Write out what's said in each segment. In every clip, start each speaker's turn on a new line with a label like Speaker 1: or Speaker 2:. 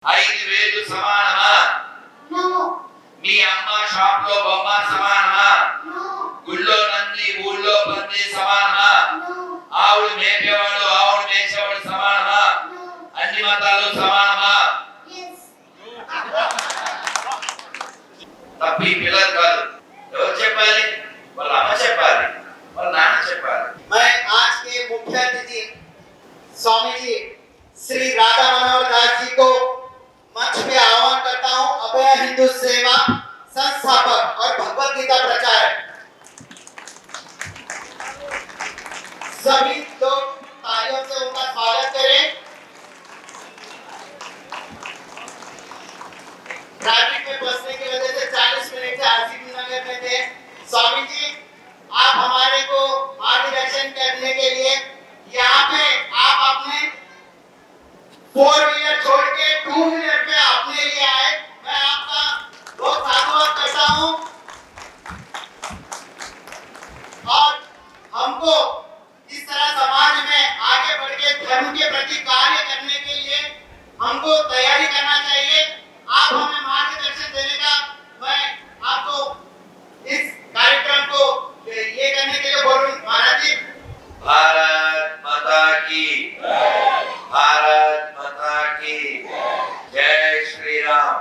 Speaker 1: 5,000 సమానమా? మీ అమ్మ షాప్ లో బొమ్మ సమానమా? గుళ్ళో నంది ఊళ్ళో పంది సమానమా? ఆవులు మేపేవాడు ఆవులు మేసేవాడు సమానమా? అన్ని మతాలు సమానమా? తప్పి పిల్లలు కాదు. ఎవరు చెప్పాలి? వాళ్ళ అమ్మ చెప్పాలి, వాళ్ళ నాన్న చెప్పాలి.
Speaker 2: मैं आज के मुख्य अतिथि स्वामी जी श्री राधा मनोहर दास जी को मंच पे आह्वान करता हूँ। अभय हिंदू सेवा संस्थापक और भगवत गीता प्रचारक। सभी लोग तालियों से उनका स्वागत करें। ट्रैफिक में फंसने की वजह से 40 मिनट से आरसीबी नगर में थे। स्वामी जी आप हमारे को मार्गदर्शन करने के लिए यहाँ पे आप अपने 4 व्हीलर छोड़ के 2 व्हीलर पे अपने लिए आए। मैं आपका बहुत साधुवाद करता हूँ और हमको इस तरह समाज में आगे बढ़ के धर्म के प्रति कार्य करने के लिए हमको तैयारी करना चाहिए। आप हमें मार्गदर्शन देने का मैं आपको इस कार्यक्रम को ये करने के लिए बोलूं। महाराज जी
Speaker 1: भारत माता की भारत माता की जय श्री राम।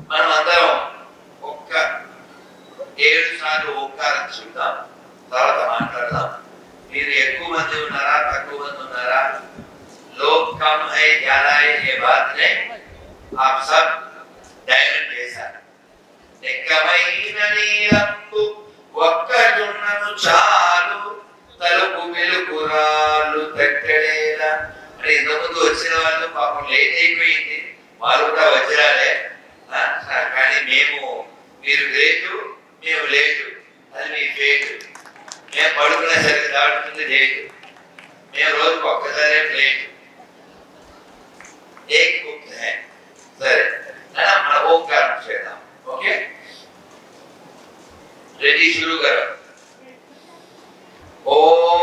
Speaker 1: మనం అందరం ఒక్క 7 సార్లు ఓంకారం చెప్తాం, తర్వాత మాట్లాడదాం. మీరు ఎక్కువ మంది ఉన్నారా తక్కువ మంది ఉన్నారా? लोग कम है ज्यादा है ये बात नहीं, आप सब डायमंड जैसा ఎక్కమైన నీలంబు ఒక్కటున్నను చాలు తలుపు వెలుగురాలు తక్కడేలా అని ఇంతకుముందు వచ్చిన వాళ్ళు పాపం లేట్ అయిపోయింది, వాళ్ళు కూడా వచ్చిరాలే. కానీ మీరు లేటు మేము లేటు, అది మీ ఫేట్. మేము పడుకునేసరికి దాటుతుంది లేటు, మేము రోజుకు ఒక్కసారి లేటు. एक मुक्त है सर ना మన ఓంకారం చేద్దాం. ఓకే రెడీ शुरू करो। ఓం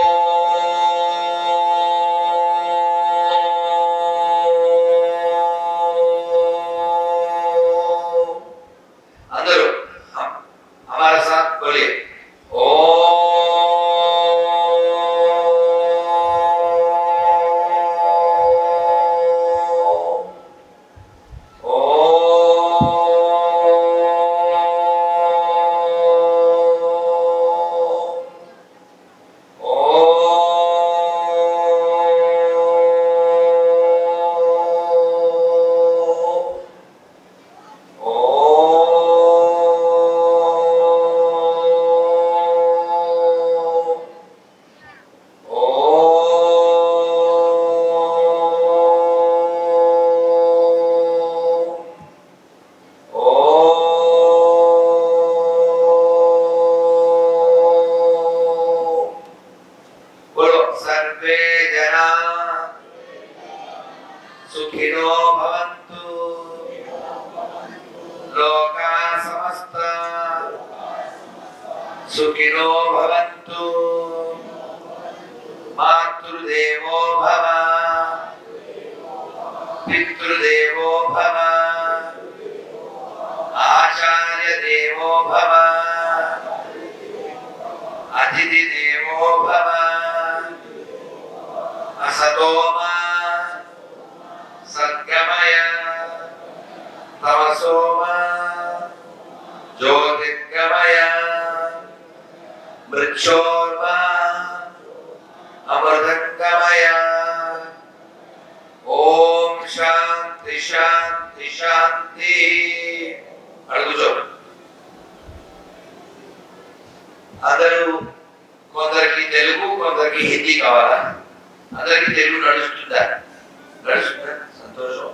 Speaker 1: అందరూ हमारे साथ बोलिए सुखिनो भवन्तु लोका समस्ता सुखिनो भवन्तु मातृदेवो भव पितृदेवो भव आचार्य देवो भव अतिथि देवो भव असतो मा सद्गमय तमसो मा ज्योतिर्गमय मृक्षोर्मा अमृतंगमय। ओम शांति शांति शांति। అడుగుచో అందరూ కొందరికి తెలుగు కొందరికి హిందీ కావాలా? అందరికి తెలుగు నడుస్తుందా? నడుస్తుందా? సంతోషం.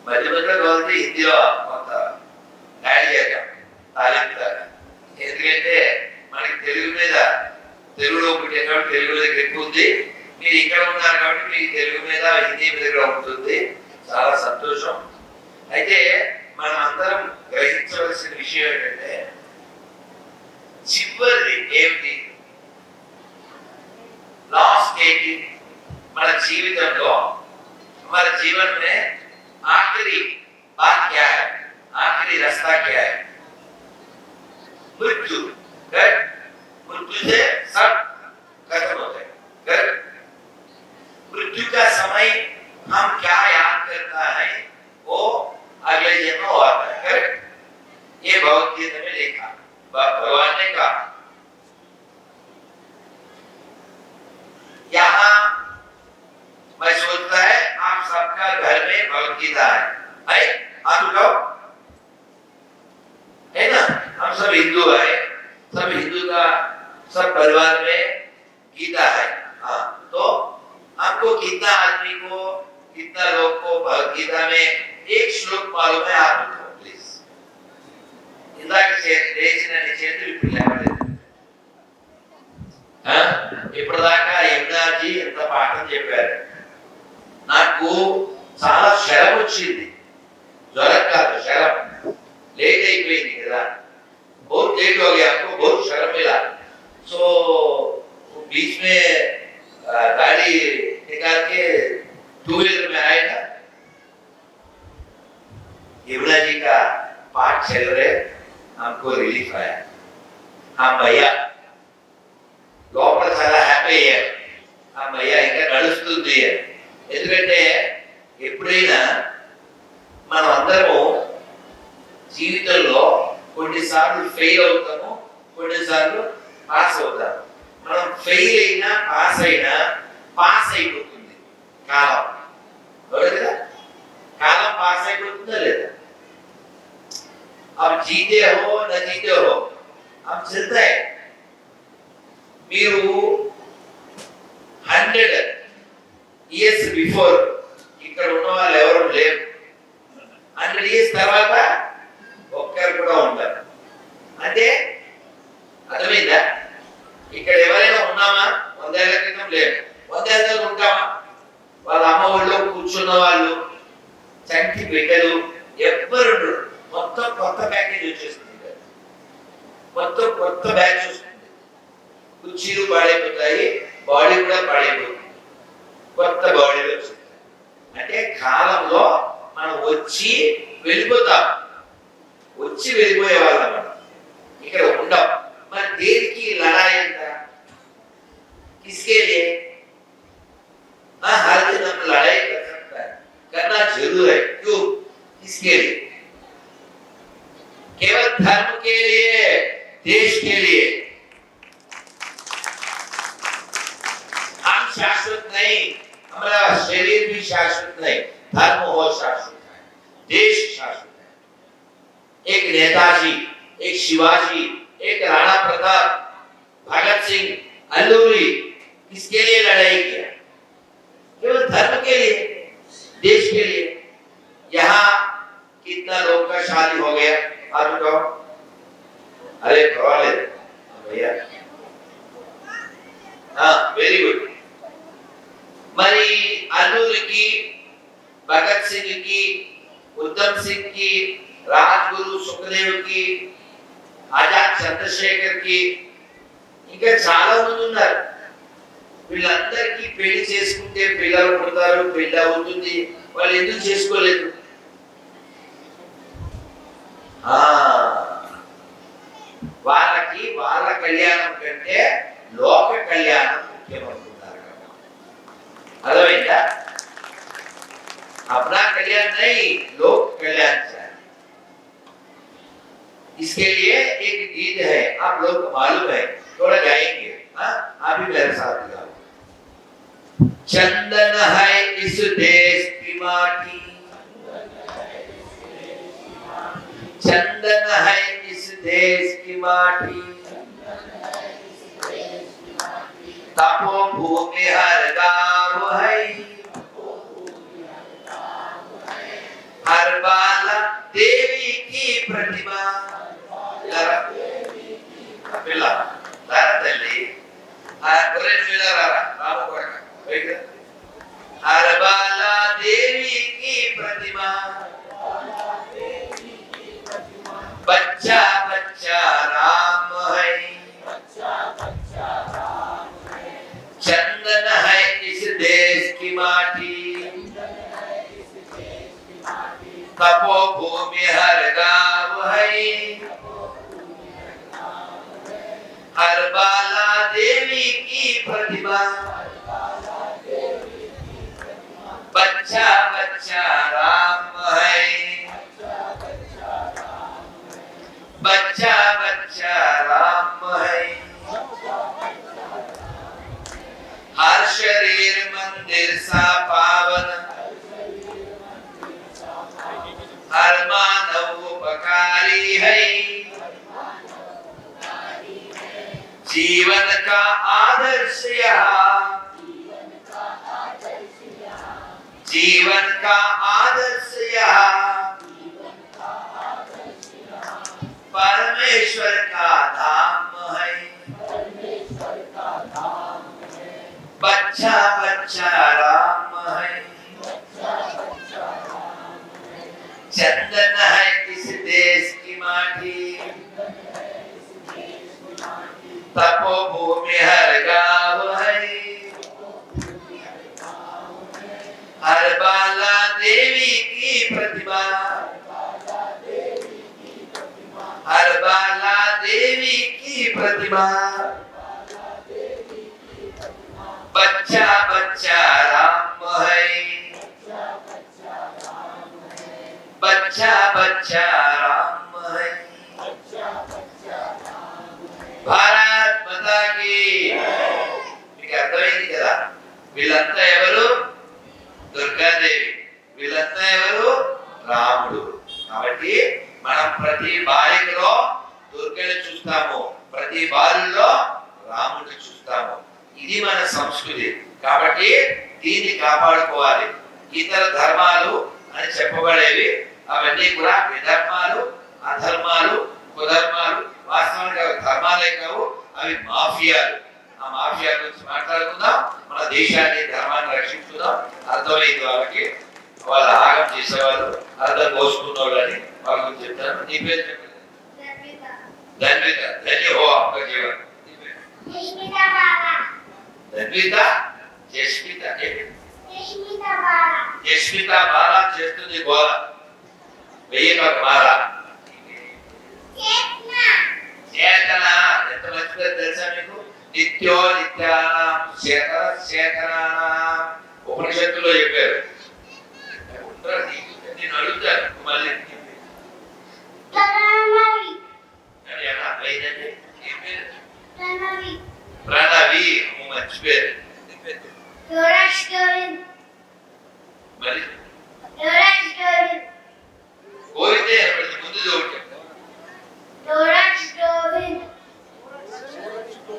Speaker 1: మధ్య మధ్యలో కావాలి హిందీలో కొంత యాడ్ చేద్దాం తాలింపులాగా. ఎందుకంటే మనకి తెలుగులో పుట్టిన కాబట్టి తెలుగు దగ్గర ఎక్కువ ఉంది. మీరు ఇక్కడ ఉన్నారు కాబట్టి మీకు తెలుగు మీద హిందీ మీద కూడా ఉంటుంది. చాలా సంతోషం. అయితే మనం అందరం గ్రహించవలసిన విషయం ఏంటంటే చివరి ఏమిటి లాస్ట్ ఏంటి మన జీవితంలో हमारे जीवन में आखिरी बात क्या है, आखिरी रास्ता क्या है? मृत्यु। मृत्यु से सब खत्म होते हैं। मृत्यु का समय हम क्या याद करता है वो अगले जन्म आता है। ये भगवत गीता में लिखा, भगवान ने कहा। यहाँ मैं सोचता है आप सबका घर में भगवत गीता है? आप लोग है ना? हम सब हिंदू है, सब हिंदू का सब परिवार में गीता है। हाँ, तो आपको कितना आदमी को, कितना लोग को भगवत गीता में एक श्लोक मालूम है? आप बताओ प्लीज। ఇందాక చేసిన చేతులు ఇప్పుడు లేవలేదు. ఇప్పటిదాకా యమునాజీ ఎంత పాఠం చెప్పారు. నాకు చాలా శరం వచ్చింది, జ్వరం కాదు శరం. लेट అయిపోయింది కదా, बहुत लेट हो गया, आपको बहुत शर्म मिला। सो बीच में गाड़ी निकाल के टू व्हीलर में आए ना, यमुना जी का पाठ चल रहे, हमको रिलीफ आया। हम भैया లోపల చాలా హ్యాపీ అయ్యారు. ఆ భయ్యా ఇంకా నడుస్తుంది. ఎందుకంటే ఎప్పుడైనా మనం అందరము జీవితంలో కొన్నిసార్లు ఫెయిల్ అవుతాము, కొన్నిసార్లు పాస్ అవుతాము. మనం ఫెయిల్ అయినా పాస్ అయిపోతుంది కాలం. కదా, కాలం పాస్ అయిపోతుందా లేదా? अब जीते हो न जीते हो, अब चलता है। మీరు 100 ఇయర్స్ బిఫోర్ ఇక్కడ ఉన్న వాళ్ళు ఎవరు లేరు. 100 ఇయర్స్ తర్వాత ఒక్కరు కూడా ఉంటారు. అంటే అర్థమైందా? ఇక్కడ ఎవరైనా ఉన్నామా? 100 ఏళ్ల క్రితం లేరు. 100 ఏళ్ల క్రితం ఉంటామా? వాళ్ళ అమ్మ వాళ్ళు, కూర్చున్న వాళ్ళు, చంటి బిడ్డలు ఎవ్వరు మొత్తం కొత్త ప్యాకేజ్ వచ్చేస్తుంది, మొత్తం కొత్త బ్యాచ్ వస్తుంది. కుర్చీలు పాడైపోతాయి, బాడీ కూడా పాడైపోతుంది, కొత్త బాడీలు వస్తుంది. అంటే కాలంలో మనం వచ్చి వెళ్ళిపోతాం, వచ్చి వెళ్ళిపోయే వాళ్ళం, మనం ఇక్కడ ఉండం. మరి దేనికి లడాయి ఎంత? किसके लिए? हर दिन हम लड़ाई कर सकता है, करना जरूर है। क्यों? किसके लिए? केवल धर्म के लिए, देश के लिए। हम शाश्वत नहीं, हमारा शरीर भी शाश्वत नहीं, धर्म हो शाश्वत है, देश शाश्वत है। एक नेताजी, एक शिवाजी, एक राणा प्रताप, भगत सिंह, अल्लूरी किसके लिए लड़ाई किया? केवल धर्म के लिए, देश के लिए। यहाँ कितना लोग का शादी हो गया? आप बताओ। अरे भैया, हाँ, वेरी गुड। मरी अल्लूरी की, भगत सिंह की, उधम सिंह की, राजगुरु सुखदेव की, आजाद चंद्रशेखर की, ఇంకా చాలా మంది ఉన్నారు. వీళ్ళందరికీ పెళ్లి చేసుకుంటే పిల్లలు పుడతారు, పెళ్లి అవుతుంది. వాళ్ళు ఎందుకు చేసుకోలేదు? వాళ్ళకి వాళ్ళ కళ్యాణం కంటే లోక కళ్యాణం ముఖ్యమనుకుంటారు. అర్థమైందా? अपना कल्याण नहीं, लोक कल्याण चाहिए। इसके लिए एक गीत है, आप लोग को मालूम है, थोड़ा गाएंगे। आप भी मेरे साथ गाओ। चंदन है इस देश की माटी, चंदन है इस देश की माटी, तपोभूमि हर गाँव है, हर बाला देवी की प्रतिमा। हर बाला देवी की प्रतिमा, बच्चा बच्चा राम है, चंदन है इस देश की माटी, तपो भूमि हर गाँव है, हर बाला देवी की प्रतिभा, बच्चा बच्चा राम है, बच्चा बच्चा राम है। हर शरीर मंदिर सा पावन, हर मानव उपकारी है, जीवन का आदर्श यहाँ, जीवन का आदर्श यहाँ, परमेश्वर का धाम है, बच्चा बच्चा राम है, चंदन है इस देश की माटी, तपोभूमि हर गाँव है, हर बाला देवी की प्रतिभा, हर बाला देवी की प्रतिभा, बच्चा बच्चा राम है, बच्चा बच्चा राम है। भारत माता की। మీకు అర్థమైంది కదా? వీళ్ళంతా ఎవరు? దుర్గాదేవి. వీళ్ళంతా ఎవరు? రాముడు. కాబట్టి మనం ప్రతి బాలికలో దుర్గని చూస్తాము, ప్రతి బాలుల్లో రాముడిని చూస్తాము. ఇది మన సంస్కృతి. కాబట్టి దీన్ని కాపాడుకోవాలి. ఇతర ధర్మాలు అని చెప్పబడేవి అవన్నీ కూడా విధర్మాలు, అధర్మాలు, కుధర్మాలు. వాస్తవానికి అవి ధర్మాలే కావు, అవి మాఫియాలు. ఆ మాఫియా గురించి మాట్లాడుకుందాం. మన దేశాన్ని, ధర్మాన్ని రక్షించుకుందాం. అర్థమైంది వాళ్ళకి. వాళ్ళు ఆగం చేసేవాళ్ళు, అర్థం కోసుకున్నవాళ్ళు అని వాళ్ళ గురించి చెప్తాను. నీ పేరు చెప్పండి. ధన్విత. ధన్య హో आपका जीवन. ధన్విత, జస్మిత. జస్మిత బాల చేస్తుంది గోల. వెయ్యి మాల. చేతన. ఎంత మంచి పేరు తెలుసా మీకు? నిత్యో నిత్యానాం చేతన చేతనానాం. ఉపనిషత్తులో చెప్పారు. నేను అడుగుతాను మళ్ళీ. అర్థమైందండి? ఏం పేరు? ప్రణవి. మంచి పేరు. మరి గోవిందే ముందు ఒకటి.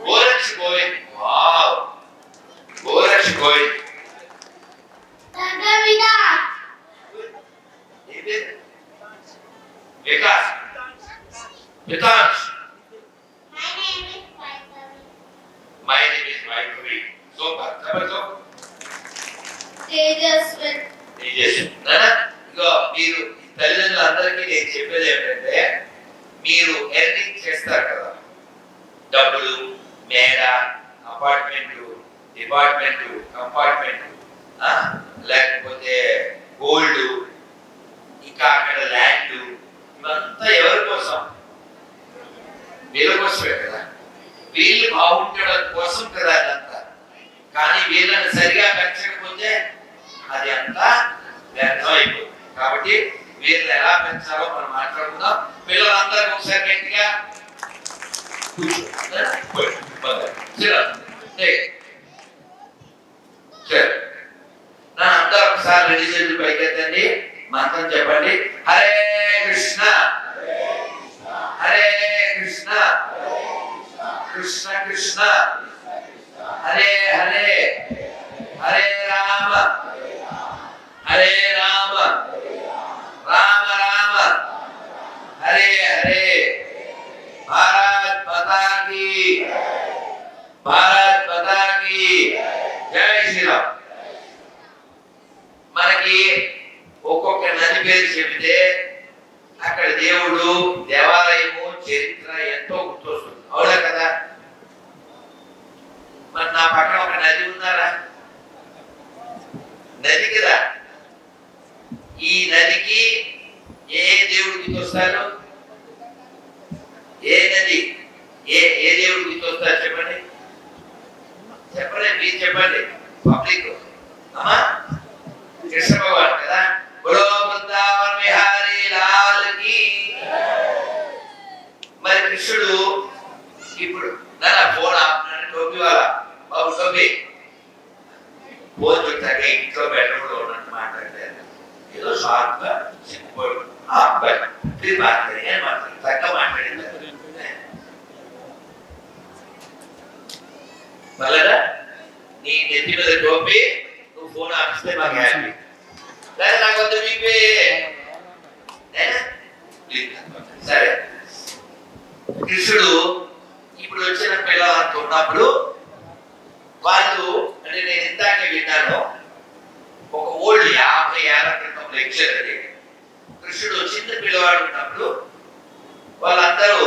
Speaker 1: Goraksha Govind. Wow, Goraksha Govind. Vikas. Vikas. My name is Vaishnavi. Super. చెప్పండి. నాన్న, ఇగో మీరు తల్లిదండ్రులందరికీ నేను చెప్పేది ఏంటంటే, మీరు ఎర్నింగ్ చేస్తారు కదా, డబ్బులు, మేడ, అపార్ట్మెంట్లు, డిపార్ట్మెంట్, కంపార్ట్మెంట్, లేకపోతే గోల్డ్, ఇంకా అక్కడ ల్యాండ్, ఇవంతా ఎవరి కోసం? వీళ్ళ కోసమే కదా. వీళ్ళు బాగుండడం కోసం కదా అదంతా. కానీ వీళ్ళని సరిగా పెంచకపోతే అది అంతా వ్యర్థం అయిపోతుంది. కాబట్టి వీళ్ళని ఎలా పెంచాలో మనం మాట్లాడుకుందాం. పిల్లలందరూ ఒకసారి గట్టిగా నా అందరూ ఒకసారి రెడీ చేసి పైకెత్తండి. మంత్రం చెప్పండి. హరే కృష్ణ హరే కృష్ణ కృష్ణ కృష్ణ హరే హరే హరే రామ హరే రామ రామ రామ హరే హరే. భారత్ మాతా కీ. భారత్ మాతా కీ. జై శ్రీరామ్. మనకి ఒక్కొక్క నది పేరు చెబితే అక్కడ దేవుడు, దేవాలయము, చరిత్ర ఎంతో గుర్తొస్తుంది. అవునా కదా? మరి నా పక్కన ఒక నది ఉందారా? నది కదా. ఈ నదికి ఏ దేవుడు గుర్తొస్తారు? ఏ నది, ఏ దేవుడు గుర్తొస్తారు చెప్పండి, చెప్పండి, మీరు చెప్పండి పబ్లిక్. అమ్మా కృష్ణ భగవాన్ కదా. బోలో బృందావన్ విహారీ లాల్ కి. మరి కృష్ణుడు ఇప్పుడు నా ఫోన్ ఆపుతున్నాడు, టోపీ వాళ్ళ బాబు టోపీ ఫోన్ చుట్టాక ఇంట్లో బెడ్రూమ్లో ఉన్నట్టు మాట్లాడతారు. ఏదో షార్ప్ గా సింపుల్ మాట్లాడి తగ్గ మాట్లాడింది మళ్ళా నీ నెత్తి మీద టోపీ, నువ్వు ఫోన్ ఆపిస్తే మాకు హ్యాపీ. లేదా నాకు వద్దు మీపే. సరే, కృష్ణుడు ఇప్పుడు వచ్చిన పిల్లలంతా ఉన్నప్పుడు వాళ్ళు, అంటే నేను ఇందాకే విన్నాను, ఒక ఓల్డ్ 50 ఏళ్ల క్రితం లెక్చర్ అది. కృష్ణుడు చిన్న పిల్లవాడు ఉన్నప్పుడు వాళ్ళందరూ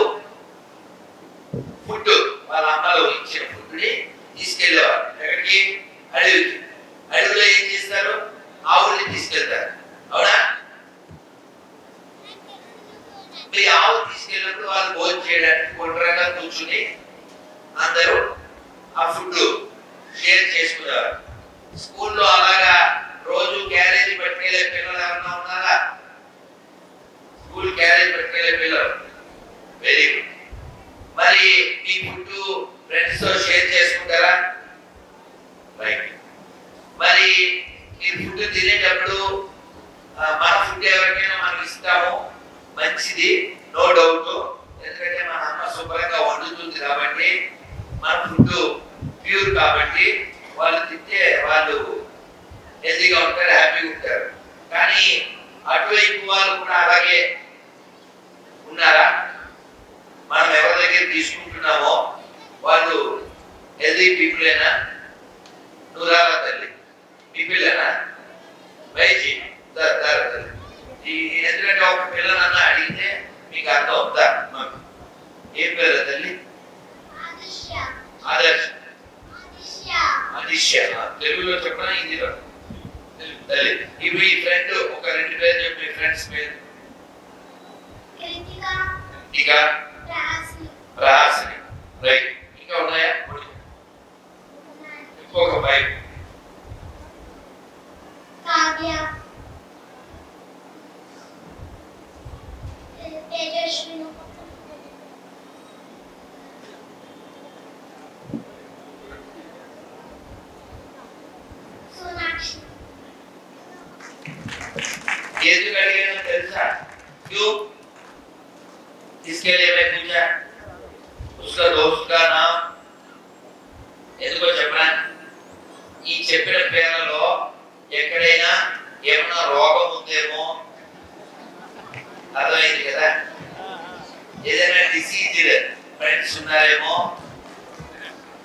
Speaker 1: ఫుడ్, వాళ్ళ అమ్మలు ఇచ్చిన ఫుడ్ని తీసుకెళ్లేవారు. ఎక్కడికి? అడవికి. అడవిలో ఏం చేస్తారు? ఆవుల్ని తీసుకెళ్తారు, అవునా? మీరు ఆవు తీసుకెళ్ళినప్పుడు వాళ్ళు భోజనం చేయడానికి గుండ్రంగా కూర్చుని అందరూ ఆ ఫుడ్ షేర్ చేసుకునేవారు. స్కూల్లో అలాగా రోజు క్యారేజీ పట్టుకెళ్ళే పిల్లలు ఎవరన్నా ఉన్నారా? స్కూల్ క్యారేజ్ పట్టుకెళ్ళే పిల్లలు, వెరీ గుడ్. మరి మీ ఫుడ్ ఫ్రెండ్స్ తో షేర్ చేసుకుంటారా? రైట్. మరి మీరు ఫుడ్ తినేటప్పుడు మన ఫుడ్ ఎవరికైనా మనం ఇస్తాము, మంచిది, నో డౌట్. ఎందుకంటే మన అమ్మ శుభ్రంగా వండుతుంది కాబట్టి, మన ఫుడ్ ప్యూర్ కాబట్టి వాళ్ళు తింటే వాళ్ళు హెల్తీగా ఉంటారు, హ్యాపీగా ఉంటారు. కానీ అటువైపు వాళ్ళు కూడా అలాగే ఉన్నారా? మనం ఎవరి దగ్గర తీసుకుంటున్నామో వాళ్ళు హెల్తీ పీపులేనా? నువ్వు రావా తల్లి, పీపులేనా? వైజీ తల్లి. ఎందుకంటే ఒక పిల్లనన్నా అడిగితే మీకు అర్థం అవుతా. ఏం పేరు తల్లి? ఆదర్శ. అదిశ్య. తెలుగులో చెప్పనా, హిందీలో? తల్లి. ఇప్పుడు ఈ ఫ్రెండ్ ఒక 2 పేరు చెప్పి, మీ ఫ్రెండ్స్ పేరు? కృతిక, ప్రహాసిని. రైట్. ఇంకా ఉన్నాయా? ఇంకొక 5. ఎందుకు అడిగానో తెలుసా? क्यों? इसके लिए मैं पूछा, उसका दोस्त का नाम ఎందుకో చెప్పనా? ఈ చెప్పిన పేర్లలో ఎక్కడైనా ఏమైనా రోగం ఉందేమో, అర్థమైంది కదా? ఏదైనా డిసీజ్డ్ ఫ్రెండ్స్ ఉన్నారేమో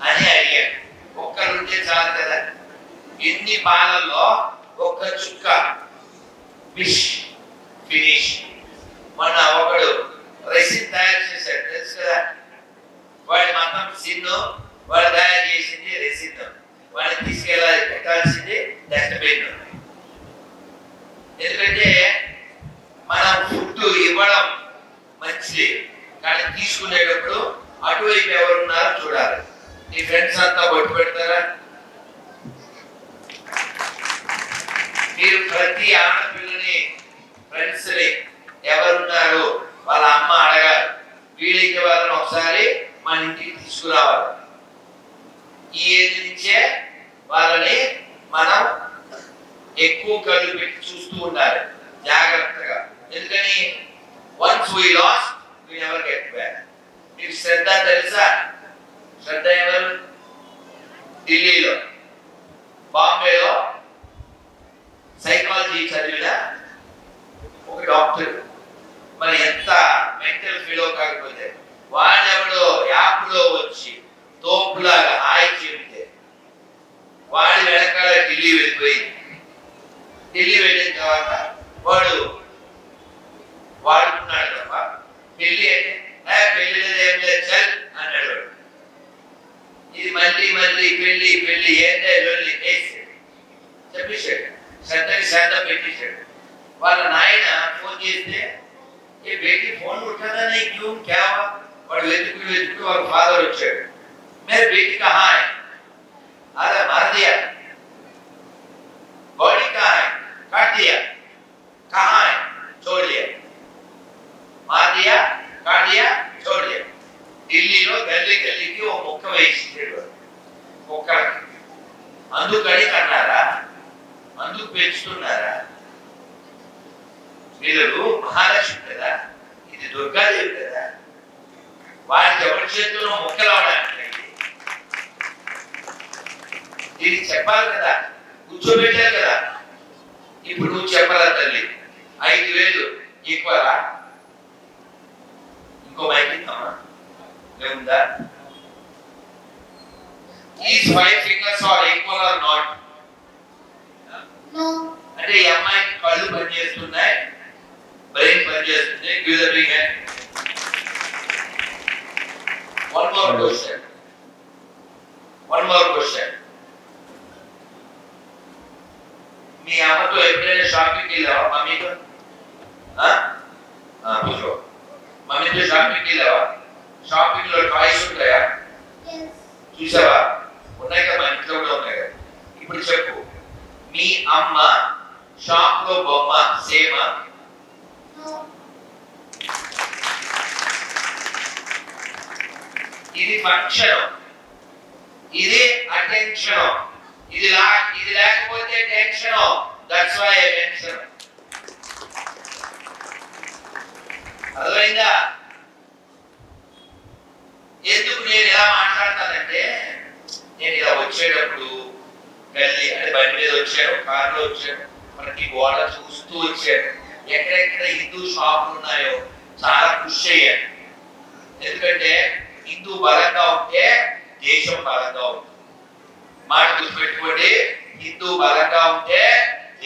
Speaker 1: అని అడిగాడు. ఒక్కరుంటే చాలు కదా. ఎన్ని పాలల్లో ఒక్క చుక్క ఫిష్ ఫినిష్. మన ఒకడు రెసిన్ తయారు చేశాడు, తెలుసు కదా? వాడి మొత్తం సిన్ను వాడు తయారు చేసింది రెసిన్. వాడిని తీసుకెళ్ళాలి, పెట్టాల్సింది డస్ట్బిన్. ఎందుకంటే మనం ఫుడ్ ఇవ్వడం మంచిది, కానీ తీసుకునేటప్పుడు అటువైపు ఎవరున్నారో చూడాలి. నీ ఫ్రెండ్స్ అంతా బొట్టు పెడతారా? మీరు ప్రతి ఆడపిల్లని, ఫ్రెండ్స్ ని ఎవరున్నారు వాళ్ళ అమ్మ అడగాలి. వీళ్ళకి వాళ్ళని ఒకసారి మన ఇంటికి తీసుకురావాలి. ఈ ఏజ్ నుంచే వాళ్ళని మనం ఎక్కువ కళ్ళు పెట్టి చూస్తూ ఉండాలి జాగ్రత్తగా. ఎందుకని once we last we never get back. మీకు శ్రద్ధ తెలుసా? శ్రద్ధ ఎవరు? ఢిల్లీలో, బాంబేలో సైకాలజీ చదివిన ఒక డాక్టర్. మరి ఎంత మెంటల్ ఫీల్ కాకపోతే వాడెవడో యాప్లో వచ్చి తోపులాగా హాయి చెబితే వాడి వెనకాల ఢిల్లీ వెళ్ళిపోయింది. ఢిల్లీ వెళ్ళిన తర్వాత వాడు వాడుకున్నాడు తప్ప పెళ్లి అంటే పెళ్లి ఏం లేదు చల్ అన్నాడు. ఇది మళ్ళీ మళ్ళీ పెళ్లి పెళ్లి ఏంటే చెప్పేశాడు. శ్రద్ధకి శ్రద్ధ పెట్టేశాడు. వాళ్ళ నాయన ఫోన్ చేస్తే ఏ బేటీ ఫోన్ उठाना नहीं क्यों क्या हुआ వాడు వెతుకు వాళ్ళ ఫాదర్ వచ్చాడు मेरे बेटी कहाँ है अरे मार दिया बॉडी कहाँ है काट दिया कहाँ है छोड़ दिया मार दिया काट दिया छोड़ दिया ఢిల్లీలో గల్లీ గల్లీకి ఓ మొక్క వేయించాడు మొక్క అందుకు అడిగన్నారా అందుకు పెంచుతున్నారా వీళ్ళు మహాలక్ష్మి కదా ఇది దుర్గాదేవి కదా వారి ఎవరి చేతుల్లో మొక్కలు అవడానికి దీనికి చెప్పాలి కదా కూర్చోబెట్టారు కదా ఇప్పుడు నువ్వు చెప్పాలా తల్లి 5,000 ఈక్వలా ఇంకో మైక్ ఇద్దామా ఉందా is 5 fingers are equal or not అంటే ఈ అమ్మాయికి కళ్ళు పనిచేస్తున్నాయి బ్రెయిన్ పనిచేస్తుంది give the big hand one more question మీ అమ్మతో ఎప్పుడైనా షాపింగ్కి వెళ్ళావా మమ్మీతో పూజో మమ్మీతో షాపింగ్కి వెళ్ళావా షాపింగ్ లో టాయ్స్ ఉంటాయా చూసావా ఉన్నాయి కదా మన ఇంట్లో కూడా ఉన్నాయి కదా ఇప్పుడు చెప్పు మీ అమ్మ షాప్ లో బొమ్మ సేమా ఇది ఫంక్షన్ ఇది అటెన్షన్ ఇది లేకపోతే tension that's why I mention అర్థమైందా ఎందుకు నేను ఎలా మాట్లాడతానంటే నేను ఇలా వచ్చేటప్పుడు గల్లీ అంటే బండి మీద వచ్చాను కారులో వచ్చాను మనకి గోడ చూస్తూ వచ్చాను ఎక్కడెక్కడ హిందూ షాపులు ఉన్నాయో చాలా కృషి అయ్యాను ఎందుకంటే హిందూ బలంగా ఉంటే దేశం బలంగా ఉంటుంది మాట గుర్తుపెట్టుకోండి హిందూ బలంగా ఉంటే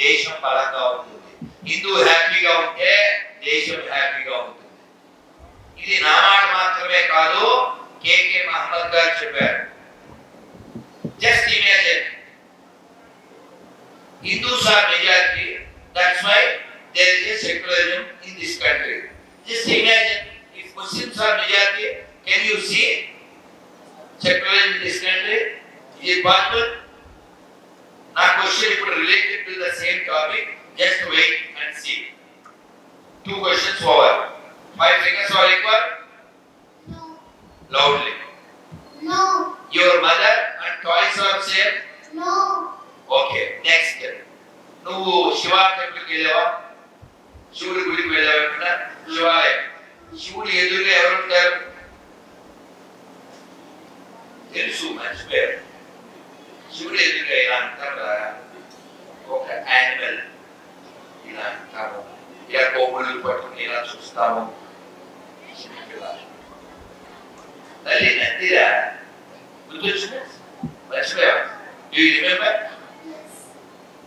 Speaker 1: దేశం బలంగా ఉంటుంది హిందూ హ్యాపీగా ఉంటే దేశం హ్యాపీగా ఉంటుంది ఇది నా మాట మాత్రమే కాదు కేకే మహమ్మద్ గారు చెప్పారు just imagine Hindus are majority, that's why there is a secularism in this country. Just imagine if Muslims are majority, can you see secularism in this country? Is it possible? Now question is related to the same topic, just wait and see. 2 questions over. 5 fingers are equal?
Speaker 3: No.
Speaker 1: Loudly.
Speaker 3: No.
Speaker 1: Your mother and toys are same?
Speaker 3: No.
Speaker 1: Okay next నువ్వు శివ టెంపుల్కి వెళ్ళావా శివుడి గుడికి వెళ్ళావా ఎప్పుడన్నా శివాలయం శివుడు ఎదురుగా ఎవరు ఉంటారు తెలుసు మర్చిపోయారు శివుడు ఎదురుగా ఇలా అంటారు ఒక యానిమల్ ఇలా అంటాము ఇలా కోములు పట్టుకుని ఇలా చూస్తాము తల్లి నందిరా గుర్తొచ్చిందా మర్చిపోయావా డూ యు రిమెంబర్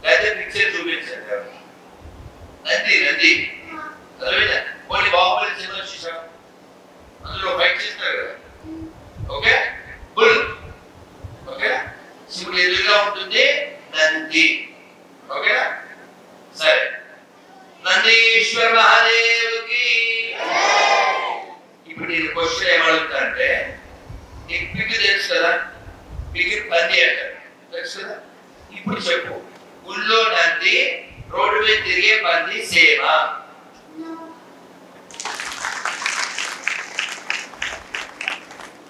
Speaker 1: లేదా పిక్చర్ చూపించండి నంది చదివేదా కొన్ని బాహుబలి సినిమా చూసాం అందులో ఫైట్ చేస్తారు కదా ఓకే బుల్ ఓకే శివుడు ఎదురుగా ఉంటుంది నంది ఓకేనా సరే నందీశ్వర మహాదేవుకి ఇప్పుడు నేను క్వశ్చన్ ఏమడుగుతా అంటే నీకు పిగ్గు తెలుసు కదా పిగ్గు పంది అంటారు తెలుసు కదా ఇప్పుడు చెప్పు గుళ్ళో నంది రోడ్డు మీద తిరిగే పంది సేమ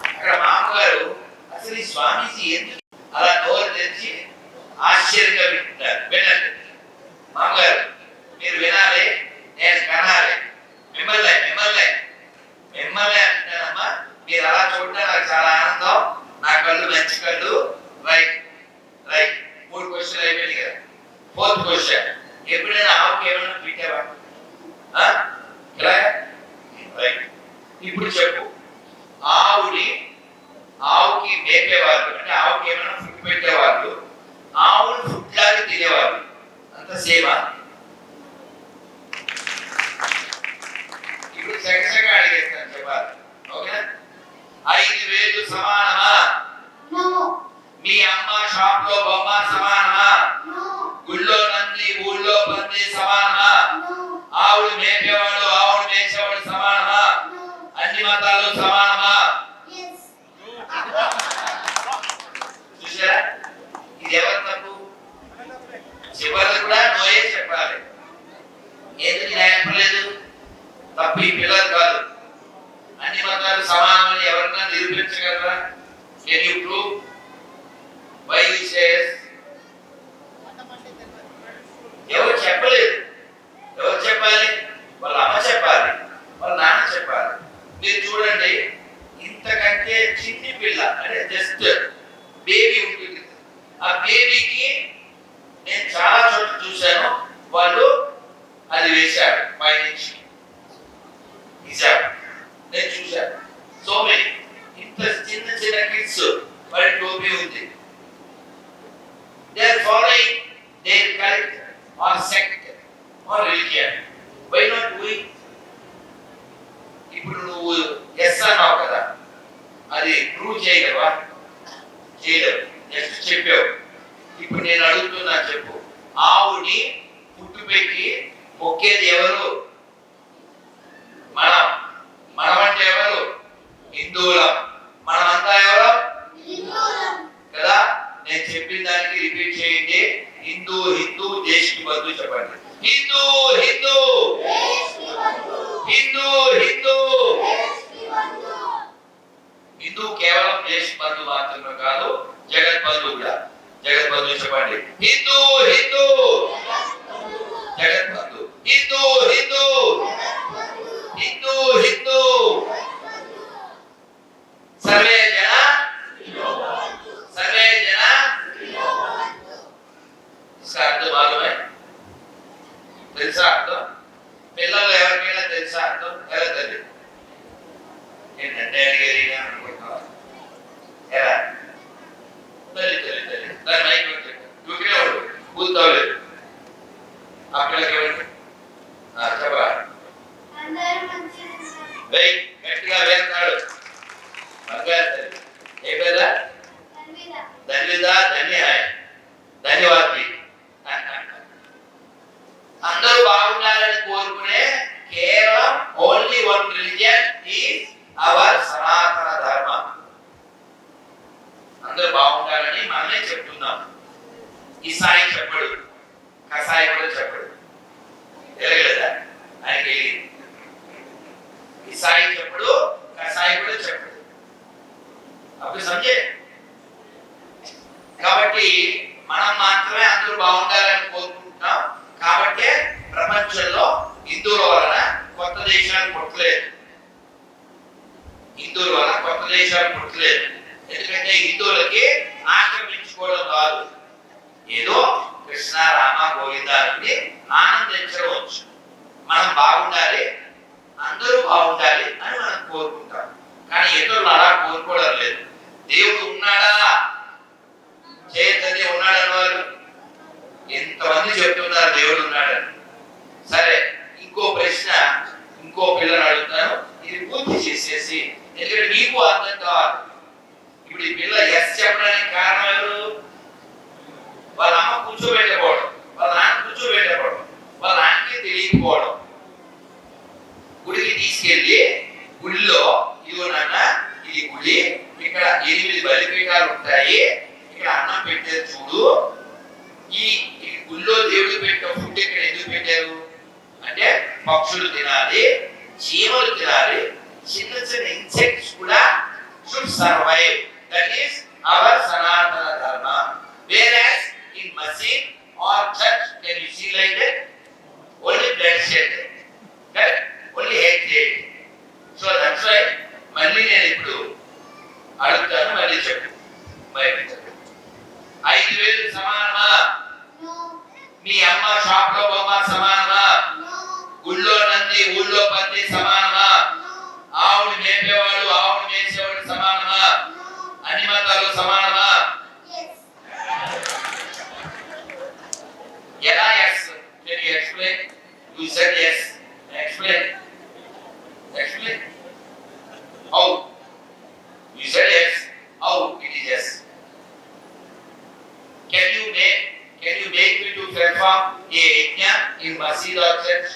Speaker 1: అక్కడ మామగారు అసలు ఈ స్వామీజీ ఎందుకు అలా నోరు తెరిచి ఆశ్చర్యంగా వింటున్నారు వినండి మామగారు మీరు వినాలి నేను కనాలి మిమ్మల్ని అంటున్నానమ్మా మీరు అలా చూడటం నాకు చాలా ఆనందం నా కళ్ళు మంచి కళ్ళు రైట్ 3 క్వశ్చన్లు అయిపోయింది కదా 4th క్వశ్చన్ ఎప్పుడైనా ఆవుకి ఏమైనా పెట్టావా ఇలా రైట్ ఇప్పుడు చెప్పు ఆవుకి మేపేవాళ్ళు అంటే ఆవుకి ఏమైనా ఫుడ్ పెట్టేవాళ్ళు ఆవును ఫుడ్ లాగా తినేవాళ్ళు అంత సేమా ఇప్పుడు చక్కగా అడిగేస్తాను చెప్పాలి ఓకేనా 5,000 సమానమా
Speaker 3: No.
Speaker 1: మీ అమ్మ షాప్ లో బొమ్మ సమానమా
Speaker 3: No.
Speaker 1: గుళ్ళో నంది ఊళ్ళో పంది సమానమా
Speaker 3: No.
Speaker 1: ఆవులు మేపేవాడు ఆవులు మేసేవాడు సమానమా?
Speaker 3: No.
Speaker 1: అన్ని మతాలు సమానమా?
Speaker 3: Yes.
Speaker 1: చూసారా? ఇది ఎవరి తప్పు? చివరికి కూడా నోయే చెప్పాలి. ఎందుకు చెప్పలేదు? తప్పు ఈ పిల్లలు కాదు. అన్ని మతాలు సమానమని ఎవరన్నా నిరూపించగలరా? Can you prove? Why you says? ఎవరు చెప్పలేదు. ఎవరు చెప్పాలి? వాళ్ళ అమ్మ చెప్పాలి, వాళ్ళ నాన్న చెప్పాలి. మీరు చూడండి, ఇంతకంటే చిన్ని పిల్ల అంటే జస్ట్ బేబీ ఉంటుంది. ఆ బేబీకి నేను చాలా చోట్ల చూశాను, వాళ్ళు అది వేశారు పైనుంచి హిజాబ్. నేను చూశాను సో మెనీ. ఇంత చిన్న చిన్న కిడ్స్ వాళ్ళ టోపీ ఉంది. They are following their culture or sect or religion. Why not we? ఇప్పుడు నువ్వు ఎస్ అన్నావు కదా, అది ప్రూవ్ చేయగలవా? చేయలేవు. జస్ట్ చెప్పావు. ఇప్పుడు నేను అడుగుతున్నా, చెప్పు. ఆవుని పుట్టు పెట్టి మొక్కేది ఎవరు? మనం. మనం అంటే ఎవరు? హిందువులం. మనమంతా ఎవరు? కదా. నేను చెప్పిన దానికి రిపీట్ చేయండి. హిందూ హిందూ దేశ్ కి బంధు చెప్పండి. హిందూ హిందూ హిందూ హిందూ. హిందూ కేవలం దేశ్ బంధు మాత్రమే కాదు, జగత్ బంధు కూడా. జగత్ బంధు చెప్పండి. హిందూ హిందూ జగత్ బంధు. హిందూ హిందూ హిందూ హిందూ. సర్వే జన సర్వే జన. इसका अर्थ मालूम है? తెలుసా అర్థం? పిల్లలు ఎవరికైనా తెలుసా అర్థం? ఎవరు తెలియదు? ఏంటంటే అడిగేదిగా అనుకుంటున్నావా? ఎలా తెలియదు. దాని మైక్ చూపిన వాడు కూర్చోలేదు. ఆ పిల్లకి ఎవరు? చెప్పా.
Speaker 3: అందరూ మంచిగా ఉన్నారు.
Speaker 1: వెయ్ గట్టిగా వేస్తాడు. బంగారు తల్లి. ఏ పేరా?
Speaker 3: తన్విద.
Speaker 1: ధన్యదా ధన్య హాయ్ ధన్యవాద్ भी. అందరూ బాగుండాలని కోరుకునే కేవలం only one religion is our సనాతన ధర్మ. అందరూ బాగుండాలని మనమే చెప్తున్నాం. ఈసాయి చెప్పడు, కసాయి కూడా చెప్పడు. తెలియలేదా? ఆయనకి ఈసాయి చెప్పడు, కసాయి కూడా చెప్పడు. అప్పుడు సమझे? కాబట్టి మనం మాత్రమే అందరూ బాగుండాలని కోరుకుంటున్నాం. కాబట్టి ప్రపంచంలో హిందువుల వలన కొత్త దేశాలు పుట్టలేదు. హిందువుల వలన కొత్త దేశాలు పుట్టలేదు. ఎందుకంటే హిందువులకి ఆక్రమించుకోవడం కాదు, ఏదో కృష్ణ రామ గోవిందాన్ని ఆనందించవచ్చు. మనం బాగుండాలి, అందరూ బాగుండాలి అని మనం కోరుకుంటాం. కానీ ఇతరులు అలా కోరుకోవడం లేదు. దేవుడు ఉన్నాడా? చైతన్య ఉన్నాడని వాళ్ళు ఎంతమంది చెప్తున్నారు దేవుడు ఉన్నాడని. సరే, ఇంకో ప్రశ్న ఇంకో పిల్లని అడుగుతాను, ఇది పూర్తి చేసేసి, ఎందుకంటే మీకు అర్థం కావాలి. ఇప్పుడు ఈ పిల్ల ఎస్ చెప్పడానికి కారణం ఎవరు? వాళ్ళ అమ్మ కూర్చోబెట్టకపోవడం, వాళ్ళ నాన్న కూర్చోబెట్టకపోవడం, వాళ్ళ నాన్నకి తెలియకపోవడం. గుడికి తీసుకెళ్ళి గుడిలో ఇదిగో నాన్న ఇది గుడి, ఇక్కడ 8 బలిపీఠాలు ఉంటాయి, ఇక్కడ అన్నం పెట్టారు చూడు. ఈ గుళ్ళో దేవుడు పెట్టిన ఫుడ్ ఇక్కడ ఎందుకు పెట్టారు అంటే పక్షులు తినాలి, చీమలు తినాలి, చిన్న చిన్న ఇన్సెక్ట్స్ కూడా should survive. That is our Sanatana Dharma. Whereas in masjid or church, can you see like that? Only bloodshed, correct? Only hatred. So that's why మళ్ళీ నేను ఇప్పుడు అడుగుతాను, మళ్ళీ చెప్పు. 5,000 సమానమా?
Speaker 3: No.
Speaker 1: మీ అమ్మ షాప్ లో బొమ్మ సమానమా?
Speaker 3: No.
Speaker 1: గుళ్ళో నంది ఊళ్ళో పంది సమానమా?
Speaker 3: No.
Speaker 1: ఆవుని మేపేవాడు ఆవుని మేసేవాడు సమానమా?
Speaker 3: No.
Speaker 1: అన్ని మతాలు సమానమా?
Speaker 3: Yes.
Speaker 1: ఎలా yes? Can you explain? You said yes. Explain. Explain. How? You said yes. How it is yes? Can you make me to perform a yajna in masjid or church?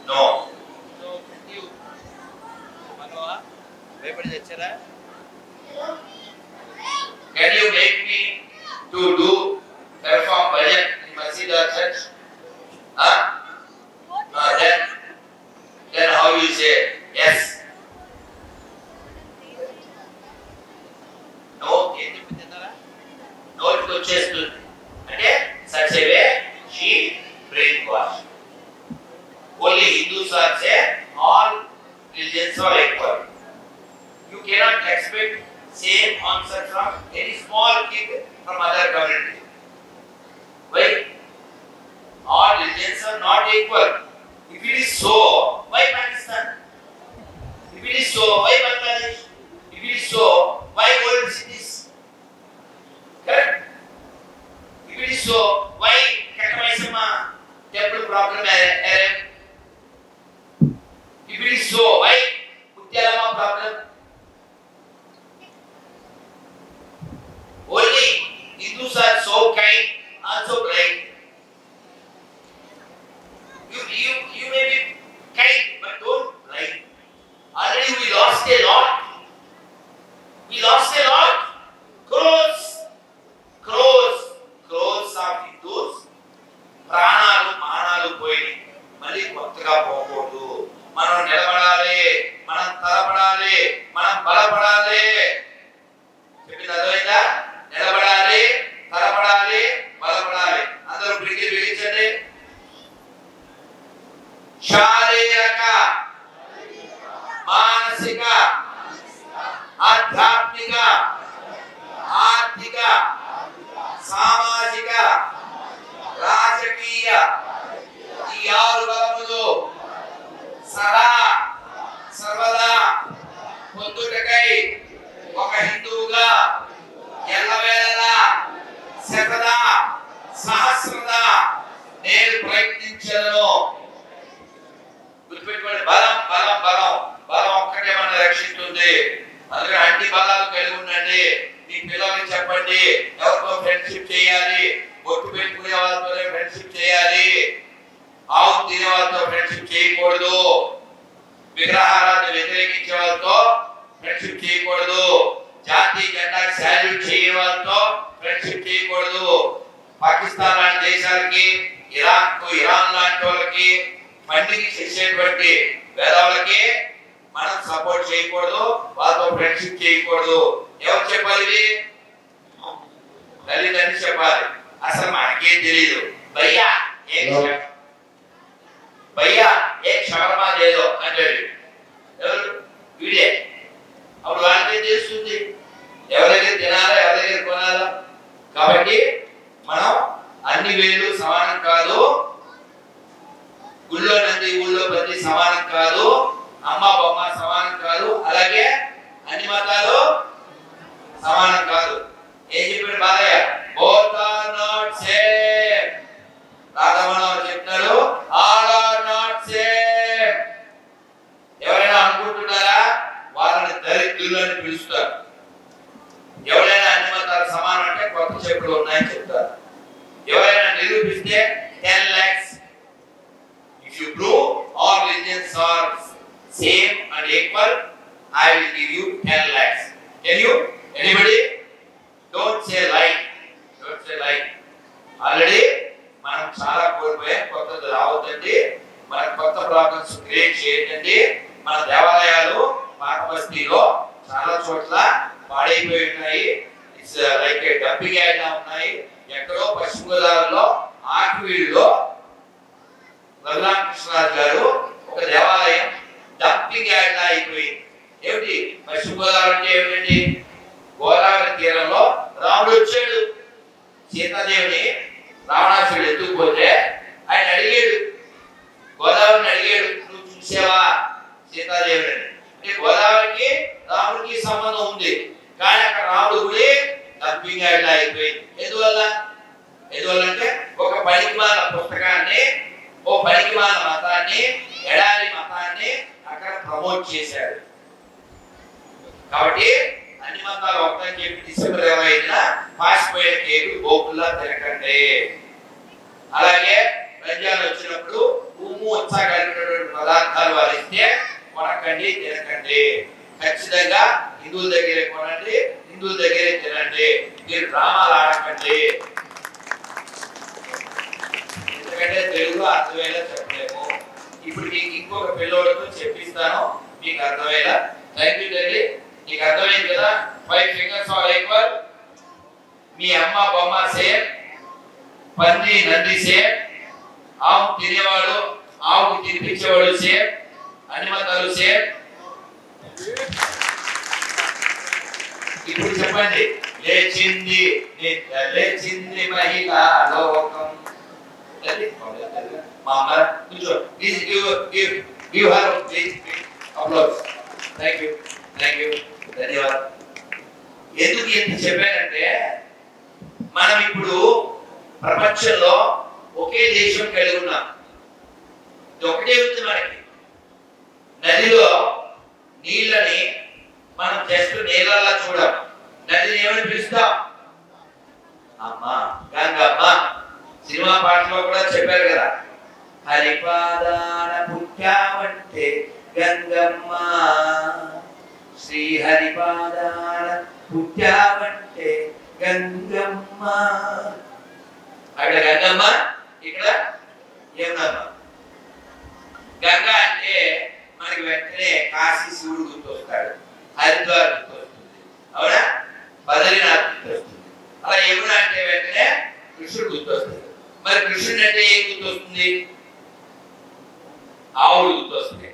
Speaker 1: No.
Speaker 2: So you Manoa, భయపడి తెచ్చారా?
Speaker 1: Can you make me to do perform bhajan in masjid or church? Huh? Then how you say yes? No.
Speaker 2: ఏం చెప్పి తిన్నారా?
Speaker 1: నోటికి వచ్చేస్తుంది అంటే such a way she brainwash. Only Hindus are say all religions are equal. You cannot expect same answer from any small kid from other community. Why? All religions are not equal. If it is so, why Pakistan? If it is so, why Bangladesh? If it is so, why world cities? Correct? If it is so, why Katamaisama temple problem arrived? If it is so, why Mutyalama problem? Only Hindus are so kind, also blind. You may be kind, but don't blind. Already we lost a lot. We lost a lot. Crores of Hindus. ప్రాణాలు మానాలు పోయినాయి. మళ్ళీ కొత్తగా పోకూడదు. మనం నిలబడాలి, మనం తలపడాలి, మనం బలపడాలి. చెప్పింది అర్థమైందా? నిలబడాలి, తలపడాలి, బలపడాలి. అందరూ పిడికి బిగించండి. శారీరక, మానసిక, ఆధ్యాత్మిక, ఆర్థిక, సామాజిక, రాజకీయ ఈ ఆరు బలములు సదా సర్వదా పొందుటకై ఒక హిందువుగా ఎల్లవేళలా శతదా సహస్రదా నేను ప్రయత్నించను. గుర్తుపెట్టుకోండి, బలం బలం బలం బలం ఒక్కటే మన రక్షిస్తుంది. అందుకని అన్ని బలాలు కలిగి ఉండండి. మీ పిల్లలకి చెప్పండి ఎవరితో ఫ్రెండ్షిప్ చేయాలి. బొట్టు పెట్టుకునే వాళ్ళతోనే ఫ్రెండ్షిప్ చేయాలి. ఆవు తినే వాళ్ళతో ఫ్రెండ్షిప్ చేయకూడదు. విగ్రహారాన్ని వ్యతిరేకించే వాళ్ళతో ఫ్రెండ్షిప్ చేయకూడదు. జాతీయ జెండాకి సాల్యూట్ చేయే వాళ్ళతో ఫ్రెండ్షిప్ చేయకూడదు. పాకిస్తాన్ లాంటి దేశాలకి, ఇరాన్ లాంటి వాళ్ళకి ఫండింగ్ చేసేటువంటి వేదాలకి మనం సపోర్ట్ చేయకూడదు. వాళ్ళతో ఫ్రెండ్షిప్ చేయకూడదు. ఎవరు చెప్పాలి ఇది? తల్లిదండ్రులు చెప్పాలి. అసలు మనకేం తెలియదు. భయ్యా ఏ షవర్మా లేదో అంటాడు. ఎవరు? వీడే. అప్పుడు వాళ్ళకేం తెలుస్తుంది ఎవరి దగ్గర తినాలా, ఎవరి దగ్గర కొనాలా? కాబట్టి మనం అన్ని వేలు సమానం కాదు. గుళ్ళో నంది ఊళ్ళో ప్రతి సమానం కాదు. అమ్మ బొమ్మ సమానం కాదు. అలాగే అన్ని మతాలు సమానం కాదు. ఏం చెప్పాడు Balayya? Both are not same. రాఘవరావు చెప్తారు ఆల్ ఆర్ నాట్ సేమ్. ఎవరైనా అనుకుంటున్నారా? వాళ్ళని దరిద్రులు అని పిలుస్తారు. ఎవరైనా అన్ని మతాలు సమానం అంటే కొత్త చెప్పులు ఉన్నాయని చెప్తారు. ఎవరైనా నిరూపిస్తే 10 lakhs. If you prove all religions are same and equal, I will give you 10 lakhs. Can you? Anybody? Don't say lie. Don't say lie. Already మనం చాలా కోల్పోయాం. కొత్తది రావద్దండి. మన కొత్త ప్రాబ్లమ్స్ క్రియేట్ చేయకండి. మన దేవాలయాలు పాత బస్తీలో చాలా చోట్ల పాడైపోయి ఉన్నాయి. ఇట్స్ లైక్ డంపింగ్ యార్డ్లా ఉన్నాయి. ఎక్కడో పశ్చిమ గోదావరిలో ఆకివీడులో రఘురామకృష్ణరాజు గారు ఒక దేవాలయం డంపింగ్ యార్డ్ లా అయిపోయింది. ఏమిటి? పశ్చిమ గోదావరి అంటే ఏమిటండి? గోదావరి తీరంలో రాముడు వచ్చాడు. సీతాదేవిని రావణాసుడు ఎత్తుకుపోతే ఆయన అడిగాడు, గోదావరిని అడిగాడు, నువ్వు చూసావా సీతాదేవిని? అంటే గోదావరికి రాముడికి సంబంధం ఉంది. కానీ అక్కడ రాముడు గుడి డంపింగ్ యార్డ్ లా అయిపోయింది. ఎందువల్ల అంటే ఒక పనికిమాల పుస్తకాన్ని, ఓ పనికిమాల మతాన్ని, ఎడారి మతాన్ని అక్కడ ప్రమోట్ చేశాడు. కాబట్టి అన్ని మతాలు ఒకటని చెప్పి డిసెంబర్ 25న పాసిపోయే కేకులు గోకుల్లా తినకండి. అలాగే రంజాన్ వచ్చినప్పుడు ఉమ్ము ఉత్సాహ కలిగినటువంటి ఖచ్చితంగా హిందువుల దగ్గరే కొనండి, హిందువుల దగ్గరే తినండి. మీరు డ్రామాలు ఆడకండి, ఎందుకంటే తెలుగు అర్థమయ్యేలా చెప్పలేము. ఇప్పుడు మీకు ఇంకొక పిల్లోడితో చెప్పిస్తాను, మీకు అర్థమయ్యేలా. Thank you daddy. నీకు అర్థమైంది కదా? 5 fingers ఆర్ ఈక్వల్. మీ అమ్మ బొమ్మ సేమ్, పంది నంది సేమ్, ఆవు తినేవాడు ఆవుకు తినిపించేవాడు సేమ్, అన్ని మతాలు సేమ్. ఇప్పుడు చెప్పండి, లేచింది లేచింది మహిళా లోకం. మా అమ్మ కూర్చో, please give her please applause. Thank you ధన్యవాదాలు. ఎందుకు ఎంత చెప్పానంటే, మనం ఇప్పుడు ప్రపంచంలో ఒకే దేశం కలిగి ఉన్నాం. ఇది ఒకటే ఉంది మనకి. నదిలో నీళ్ళని మనం జస్ట్ నీళ్ళలా చూడం. నదిని ఏమని పిలుస్తాం? అమ్మ, గంగమ్మ. సినిమా పాటలో కూడా చెప్పారు కదా, హరిపాదాన పుట్టావంటే గంగమ్మ, శ్రీ హరిపాదాన పుట్టావంటే గంగమ్మ. అక్కడ గంగమ్మ, ఇక్కడ యమునమ్మ. గంగ అంటే మనకి వెంటనే కాశీ శివుడు గుర్తొస్తాడు, హరిద్వార్ గుర్తొస్తుంది, అవునా? బద్రీనాథ్ గుర్తొస్తుంది. అలా యమున అంటే వెంటనే కృష్ణుడు గుర్తొస్తాడు. మరి కృష్ణుడు అంటే ఏం గుర్తొస్తుంది? ఆవులు గుర్తొస్తాయి,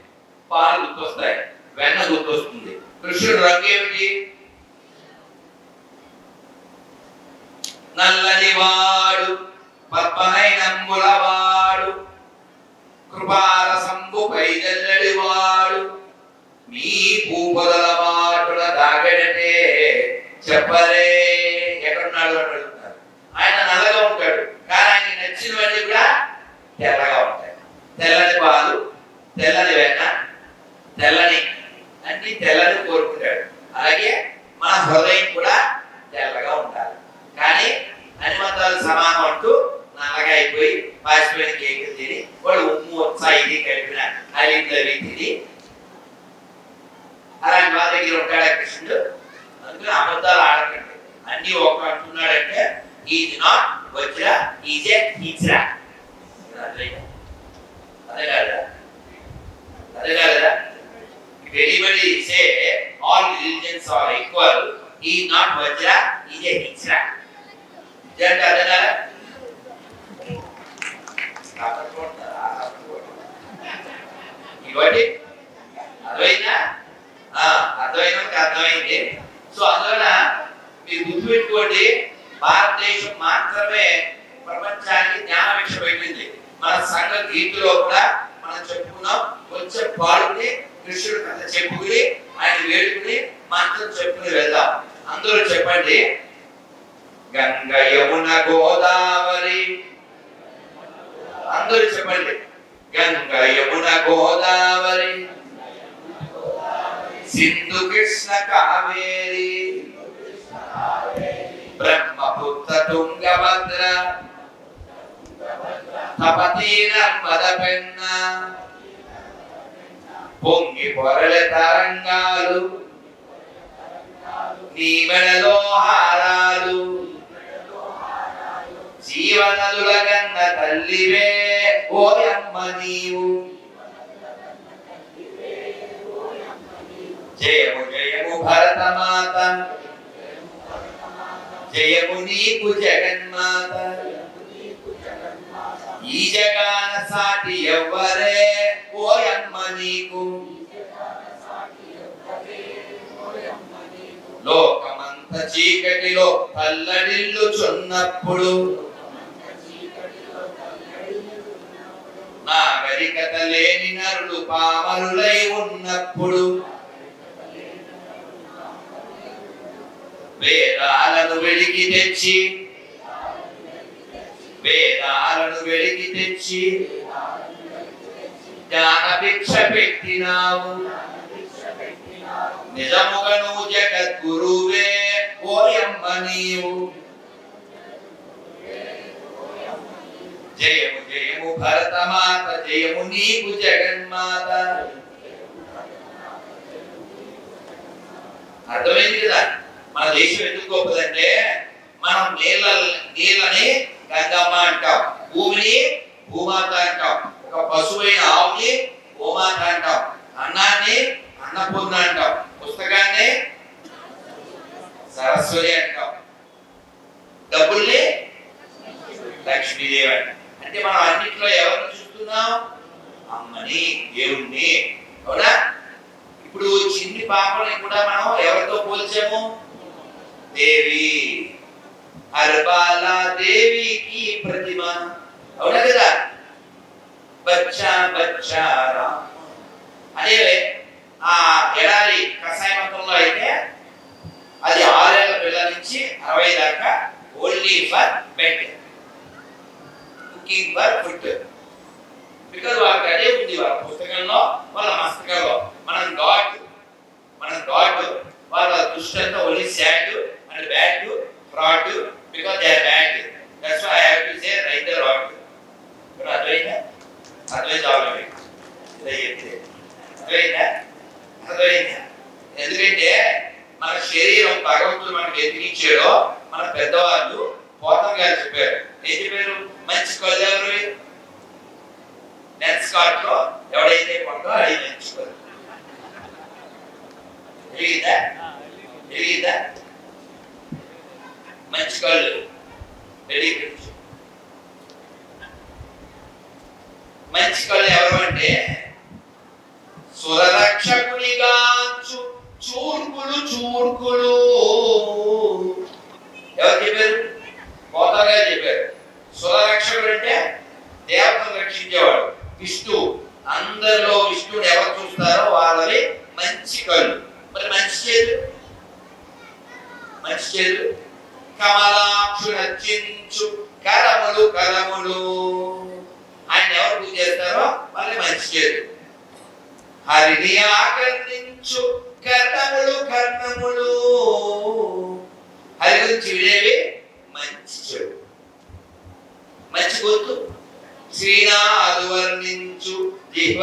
Speaker 1: పాలు గుర్తొస్తాయి, వెన్న గుర్తొస్తుంది. కృష్ణుడు రంగు ఏమిటి? నల్లని వాడు, పద్మనయనంబుల వాడు, కృపారసంబు పైదల్లడి వాడు, మీ పూపదల మాటుల దాగడటే చెప్పరే. ఎక్కడున్నాడు అని అడుగుతున్నారు. ఆయన నల్లగా ఉంటాడు, కానీ ఆయనకి నచ్చినవన్నీ కూడా తెల్లగా ఉంటాయి. తెల్లని పాలు, తెల్లని వెన్న, తెల్లని అన్ని తెల్లని కోరుకుంటాడు. అలాగే మన హృదయం కూడా తెల్లగా ఉండాలి. కానీ అన్ని మతాలు సమానం అంటూ నల్లగా అయిపోయి పాసిపోయిన కేకులు తిని వాడు ఉమ్ము ఇది కలిపిన అలింది తిని అలాంటి వాళ్ళ దగ్గర ఉంటాడా కృష్ణుడు? అందుకని అబద్ధాలు ఆడకండి. అన్ని ఒక అంటున్నాడంటే is not Vajra, is a hijra. అదే కాదా? Anybody say all religions are equal, he is not Vajra, he is a Hijra. Jangan ada. Ibadi, అర్థమైంది. సో అందువల్ల మీరు గుర్తుపెట్టుకోండి, భారతదేశం మాత్రమే ప్రపంచానికి జ్ఞానభిక్ష పెట్టింది. మన సంఘ గీతులో కూడా మనం చెప్పుకున్నాం, కొంచెం పాడుని కృష్ణుడు కథ చెప్పుకుని ఆయన వేడుకుని మంత్రం చెప్పుకుని వెళ్దాం. అందరూ చెప్పండి, గంగ యమున గోదావరి. అందరూ చెప్పండి, గంగ యమున గోదావరి, సింధు కృష్ణ కావేరి, బ్రహ్మపుత్ర తుంగభద్ర, తపతీ నర్మద పెన్న, పొంగి పొరల తరంగాలు, నీ మెడలో హారాలు, జీవనదుల గంగ తల్లివే ఓయమ్మ నీవు. జయము జయము భరతమాత, జయము నీకు జగన్మాత, ఈ జగాన సాటి ఎవ్వరే ఓయమ్మ నీకు. లోకమంత చీకటిలో తల్లడిల్లుచున్నప్పుడు, నాగరికత లేని నరులు పామరులై ఉన్నప్పుడు, వేదాలను వెలికి తెచ్చి జ్ఞానభిక్ష పెట్టినావు. నిజముగా నువ్వు జగద్గురువే ఓయమ్మ నీవు. జయము జయము భరతమాత, జయము నీకు జగన్మాత. అర్థమైంది కదా? మన దేశం ఎందుకు గొప్పదంటే మనం నీళ్ళని గంగమ్మ అంటాం, భూమిని భూమాత అంటాం, ఒక పశువైన ఆవుని గోమాత అంటాం, అన్నాన్ని అన్నపూర్ణ అంటాం, పుస్తకాన్ని సరస్వతి అంటాం, డబ్బుల్ని లక్ష్మీదేవి అంటాం. అంటే మనం అన్నింటిలో ఎవరిని చూస్తున్నాం? అమ్మని, దేవుణ్ణి. అవునా? ఇప్పుడు చిన్ని పాపని కూడా మనం ఎవరితో పోల్చాము? దేవి, హర్బాలా దేవికి ప్రతిమ. అవునా కదా? బచ్చా బచ్చా రామ్ అదే ఆ ఎడారి కషాయ మతంలో అయితే అది 6 ఏళ్ల పిల్లల నుంచి 60 దాకా only for bed, cooking for food. Because వాళ్ళకి అదే ఉంది వాళ్ళ పుస్తకంలో, వాళ్ళ మస్తకంలో. మనం గాడ్ వాళ్ళ దృష్టి అంతా only sad and bad, fraud, because they are bad. That's why I have to say right the rod. అర్థమైందా? ఎందుకంటే మన శరీరం భగవంతుడు మనకి ఎందుకు ఇచ్చాడో మన పెద్దవాళ్ళు పోతం గారు చెప్పారు. ఏం చెప్పారు? మంచి కళ్ళు ఎవరు? లెన్స్ కార్ట్ లో ఎవడైతే కొంటో అది మంచి కళ్ళు. తెలియదా? మంచి కళ్ళు మంచి కళ్ళు ఎవరు అంటే సురరక్షకునిగాంచు చూర్కులు. ఎవరు చెప్పారు? పోతాగా చెప్పారు. సురరక్షకుడు అంటే దేవతను రక్షించేవాడు. విష్ణు, అందరిలో విష్ణుని ఎవరు చూస్తారో వాళ్ళవి మంచి కళ్ళు. మరి మంచి చేతులు కమలాక్షు నచ్చించు కరములు. ఆయన ఎవరు పూజ చేస్తారో వాళ్ళే మంచి చేతులు. హరిని ఆకర్ణించు కర్ణములు. హరి గురించి వినేవి మంచి చెడు. మంచి గొంతు. శ్రీనాథు వర్ణించు జిహ్వ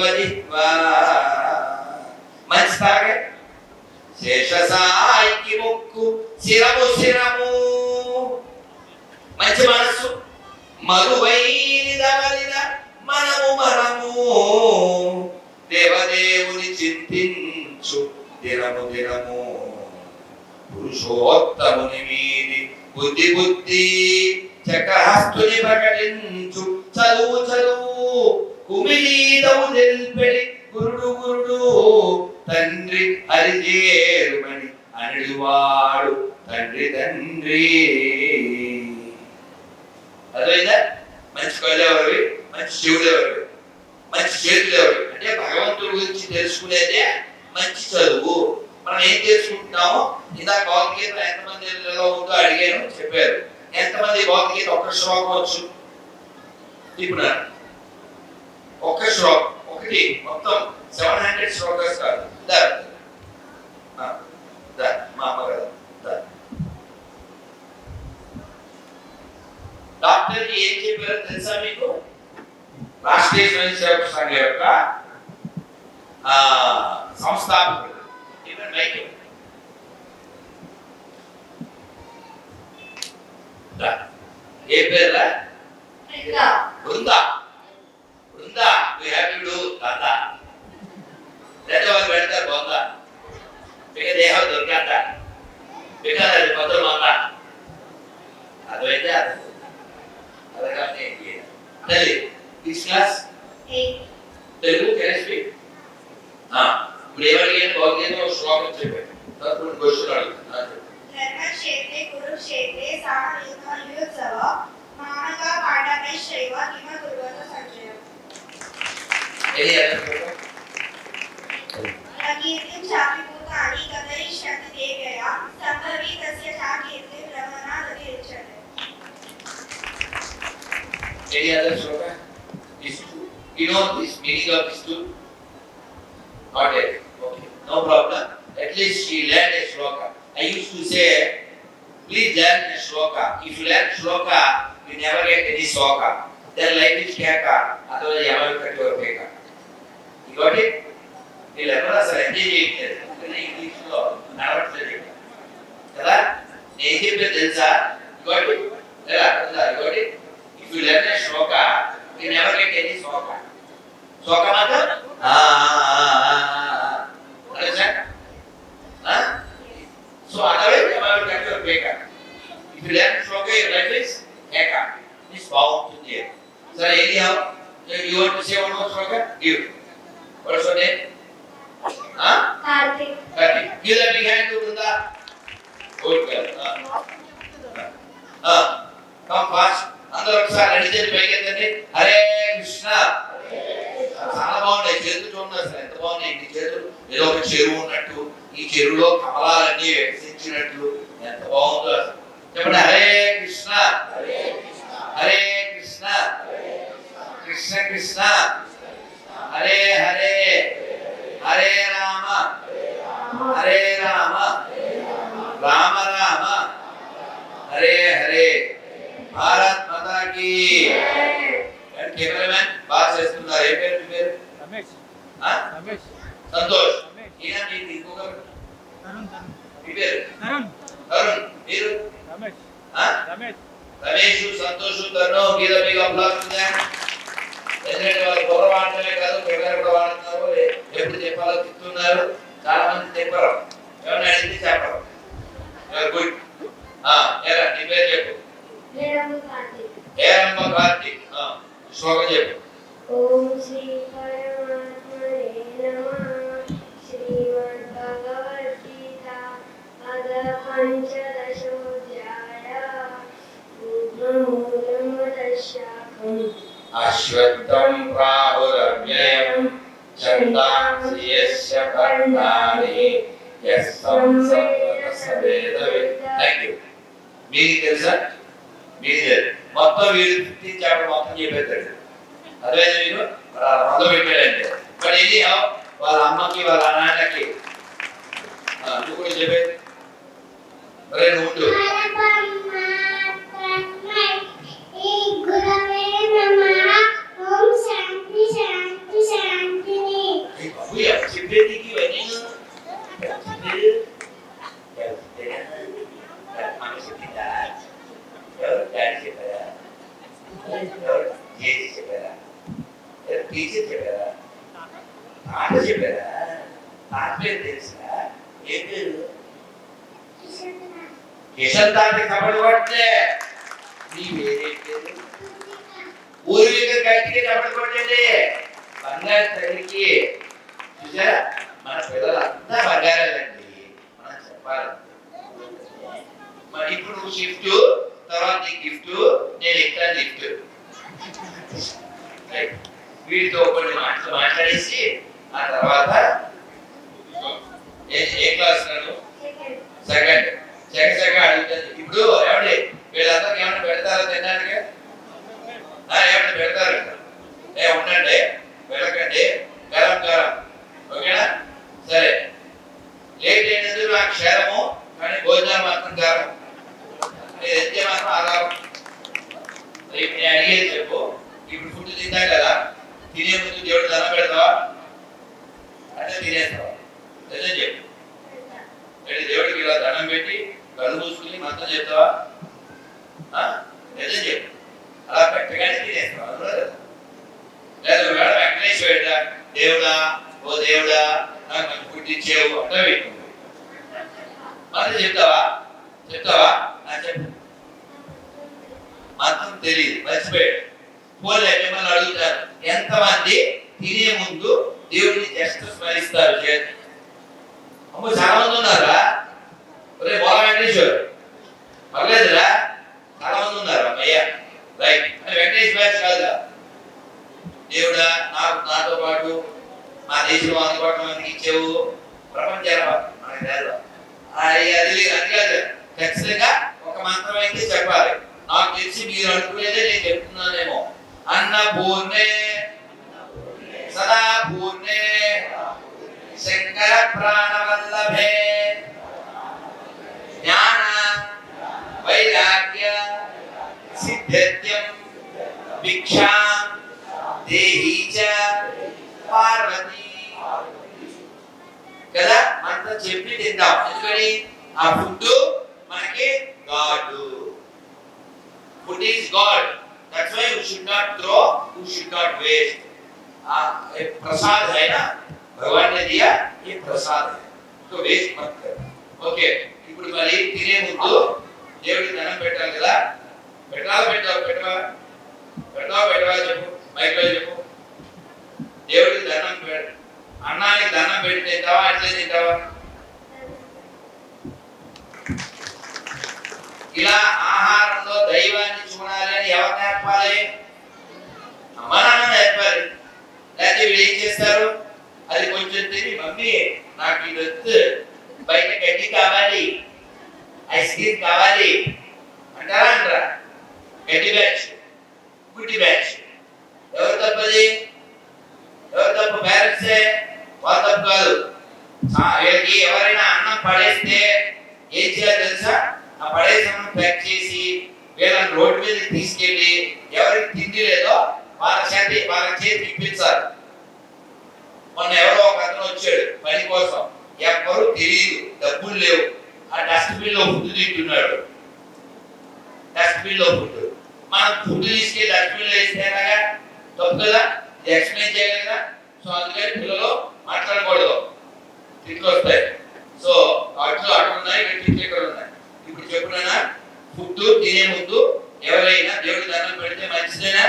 Speaker 1: మంచి తాగే. శేషసాయికి మొక్కు శిరము. మంచి మనస్సు. మరువైన మనము దేవదేవుని చింతించు దినము. పురుషోత్తముని మీది బుద్ధి చకహస్తుని ప్రకటించు చదువు. కుమిలీదవు తెల్పెడి గురుడు తండ్రి హరిజేరుమని అనిడివాడు తండ్రి. అదైందా? మంచి కళ్ళు ఎవరివి? మంచి శివుడు ఎవరివి? మంచి చేతులు ఎవరు? అంటే భగవంతుడి గురించి తెలుసుకునేదే మంచి చదువు. మనం ఏం తెలుసుకుంటున్నామో ఇందాక భగవద్గీత ఎంతమందిలో ఉందో అడిగాను, చెప్పారు. ఎంతమంది భగవద్గీత ఒక్క శ్లోకం వచ్చు? ఇప్పుడు ఒక్క శ్లోకం, ఒకటి మొత్తం 700 శ్లోకాలు కాదు. మా అమ్మగారు డాక్టర్ ఏం చెప్పారో తెలుసా మీకు? రాష్ట్రీయ స్వయం సేవక సంఘ యొక్క సంస్థాపకుడు ఏ పేరు? Brinda. We have to do Tata. That's why we better Bonda. Because they have Durgata. Because అది పొద్దున మాత. అదైతే అదగానే తల్లి. Which class?
Speaker 3: 8.
Speaker 1: Telugu can I speak? ఇప్పుడు ఏమడిగాను? భగవద్గీత ఒక శ్లోకం చెప్పాను. తప్పుడు క్వశ్చన్ అడుగుతాను.
Speaker 3: ధర్మక్షేత్రే కురుక్షేత్రే సమయుద్ధోత్సవ మామకా పాఠమేశ్చైవ కిమ కుర్వత సంజయ.
Speaker 1: Any other question?
Speaker 3: కీర్తిం చాపి భూతాని కదయిష్యంతి దేవ్యయా సంభవి తస్య చా కీర్తిం బ్రహ్మణాదతి ఉచ్యతే.
Speaker 1: Any other shloka? These two. You know this meaning of these two? Got it. Okay. No problem. At least she learned a shloka. I used to say, please learn a shloka. If you learn shloka, you never get any shloka. Then life is keka. Otherwise, you have to your peka. You got it? You learn as an engineer. English law. Never study. కదా నేను చెప్పేది తెలుసా ఇంకోటి లేదా ఇంకోటి if you learn a shloka you never get any shloka shloka మాత్రం understand? So otherwise you will get your beka. If you learn shloka, your life is eka. This bound to there. Sir, anyhow, you want to say one more shloka? Give. What's your name?
Speaker 3: Karthik.
Speaker 1: Karthik. Give a big hand to Vrunda. Good girl. Come fast. అందరూ ఒకసారి రెండు చేతులు పైకెత్తండి. హరే కృష్ణ. చాలా బాగున్నాయి చేతులు చూడండి అసలు ఎంత బాగున్నాయి ఈ చేతులు ఏదో ఒక చెరువు ఉన్నట్టు ఈ చెరువులో కమలాలన్నీ వికసించినట్లు ఎంత బాగుందో అసలు చెప్పండి హరే కృష్ణ హరే కృష్ణ కృష్ణ కృష్ణ హరే హరే హరే రామ హరే రామ రామ రామ హరే హరే భారత్ మాతా కీ కెమెరామెన్ బాగా చేస్తున్నారు ఏ పేరు మీ పేరు
Speaker 4: రమేష్ రమేష్
Speaker 1: సంతోష్ ఈయన మీ ఇంకొకరు మీ పేరు తరుణ్ మీరు
Speaker 4: రమేష్ రమేష్
Speaker 1: రమేష్ సంతోష్ తరుణ్ మీద మీకు అప్లాస్ ఉందా ఎందుకంటే వాళ్ళు పొర వాడటమే కాదు కెమెరా కూడా వాడుతున్నారు ఎప్పుడు చెప్పాలో చెప్తున్నారు చాలా మంది చెప్పరు ఎవరైనా అడిగితే చెప్పరు గుడ్ ఏరా నీ పేరు చెప్పు ఏరమ్మ కార్తీక్ శ్లోకం చెప్పు
Speaker 3: ఓం శ్రీ పరమాత్మనే నమః శ్రీమద్ భగవద్గీత అథ పంచదశోధ్యాయ పూర్ణమూలమదశాకం
Speaker 1: అశ్వత్థం ప్రాహురవ్యయం ఛందాంసి యస్య పర్ణాని యస్తం సవేదవిత్ థాంక్యూ మీకు తెలుసా మీరు మొత్తం వీడు 15 చాప్టర్ మొత్తం చెప్పేస్తాడు అదేవిధంగా మీరు మొదలు పెట్టాడంటే బట్ ఇది వాళ్ళ అమ్మకి వాళ్ళ నాన్నకి నువ్వు కూడా చెప్పేది మరి నువ్వు ఉండు చెప్పేది ఇవన్నీ టీచర్ చెప్పారా ఆట చెప్పారా ఆట పేరు తెలుసా ఏ పేరు కిషన్ తాతకి చప్పట్లు కొట్టే నీ వేరే పేరు పూర్వీక గట్టిగా చప్పట్లు కొట్టండి బంగారు తల్లికి చూసారా మన పిల్లలంతా బంగారాలండి మనం చెప్పాలి మరి ఇప్పుడు నువ్వు షిఫ్ట్ తర్వాత నీ గిఫ్ట్ నేను ఇస్తాను గిఫ్ట్ వీటితో కొన్ని మాటలు మాట్లాడేసి ఆ తర్వాత ఏ క్లాస్ నన్ను సెకండ్ అడుగుతుంది ఇప్పుడు ఏమండి వీళ్ళందరికి ఏమైనా పెడతారా తినడానికి ఏమైనా పెడతారు ఉండండి వెళ్ళకండి గరం ఓకేనా సరే లేట్ అయినందుకు నాకు క్షేమము కానీ భోజనాలు మాత్రం గరం నేను ఎత్తే మాత్రం ఆధారం నేను అడిగేది చెప్పు ఇప్పుడు ఫుడ్ తింటా కదా తినే ముందు దేవుడు దండం పెడతావా అంటే తినేస్తావా నిజం చెప్పు దేవుడికి ఇలా దండం పెట్టి కళ్ళు మూసుకుని మొత్తం చెప్తావా నిజం చెప్పు అలా పెట్టగానే తినేస్తావా లేదు వేళ వెంకటేశ్వర దేవుడా ఓ దేవుడా నాకు మంచి ఫుడ్ ఇచ్చేవు అంటే పెట్టు మంత్రం చెప్తావా చెప్పు మంత్రం తెలియదు మర్చిపోయాడు పోలే మిమ్మల్ని అడుగుతారు ఎంతమంది తినే ముందు దేవుడిని జస్ట్ స్మరిస్తారు చేతి అమ్మో చాలా మంది ఉన్నారా ఒరే బోల వెంకటేశ్వర్ పర్లేదురా చాలా మంది ఉన్నారు అమ్మయ్య రైట్ అని వెంకటేష్ బ్యాచ్ కాదురా దేవుడా నాతో పాటు మా దేశంలో అందుబాటులో మనకి ఇచ్చేవు ప్రపంచంలో మనకి లేదు అది కాదు ఖచ్చితంగా ఒక మంత్రం అయితే చెప్పాలి నాకు తెలిసి మీరు అనుకునేదే నేను చెప్తున్నానేమో అన్నపూర్ణే సదా పూర్ణే శంకర ప్రాణవల్లభే జ్ఞాన వైరాగ్య సిద్ధ్యం భిక్షా దేహి చ పార్వతి కదా మంత్రం చెప్పి తిందాం ఎందుకని ఆ ఫుడ్ మనకి God. Food is God. That's why we should not throw, we should not waste. ये प्रसाद है ना, भगवान ने दिया, ये प्रसाद है, तो वेस्ट मत कर. ओके, ఇప్పుడు మరి తినే ముందు దేవుడికి దండం పెట్టాలి కదా, పెట్టవా చెప్పు, మైక్లో చెప్పు. దేవుడికి దండం పెట్ట, అన్నానికి దండం పెట్టి తింటావా, అట్లే తింటావా? ఇలా ఆహారంలో దైవాన్ని చూడాలి అని ఎవరు నేర్పాలి? అమ్మా నాన్న నేర్పాలి. లేకపోతే వీళ్ళు ఏం చేస్తారు, అది కొంచెం తిని మమ్మీ నాకు ఇది వద్దు, బయట గడ్డి కావాలి, ఐస్ క్రీమ్ కావాలి అంటారా? గడ్డి బ్యాచ్, గుడ్డి బ్యాచ్. ఎవరు తప్పది? ఎవరు తప్పు? పేరెంట్సే. వాళ్ళు తప్పు కాదు. వీళ్ళకి ఎవరైనా అన్నం పడేస్తే ఏం చేయాలి తెలుసా? ఆ పడేసిన అన్నం ప్యాక్ చేసి వీళ్ళని రోడ్డు మీద తీసుకెళ్ళి ఎవరికి తిండి లేదో వాళ్ళ చేతి ఇప్పించాలి. మొన్న ఎవరో ఒక అతను వచ్చాడు పని కోసం, ఎవరు తెలియదు, డబ్బులు లేవు, ఆ డస్ట్బిన్ లో ఫుడ్ తింటున్నాడు. డస్ట్బిన్ లో ఫుడ్, మనం ఫుడ్ తీసుకెళ్ళి డస్ట్బిన్ లో వేస్తేనాగా తప్పు కదా, ఎక్స్ప్లెయిన్ చేయాలి కదా. సో అందుకని పిల్లలు మాట్లాడకూడదు, తిట్లు వస్తాయి. సో అట్లు అక్కడ ఉన్నాయి, తిట్లు ఇక్కడ ఉన్నాయి. ఇప్పుడు చెప్పునా, ఫుడ్ తినే ముందు ఎవరైనా దేవుడి దండం పెడితే మంచిదేనా?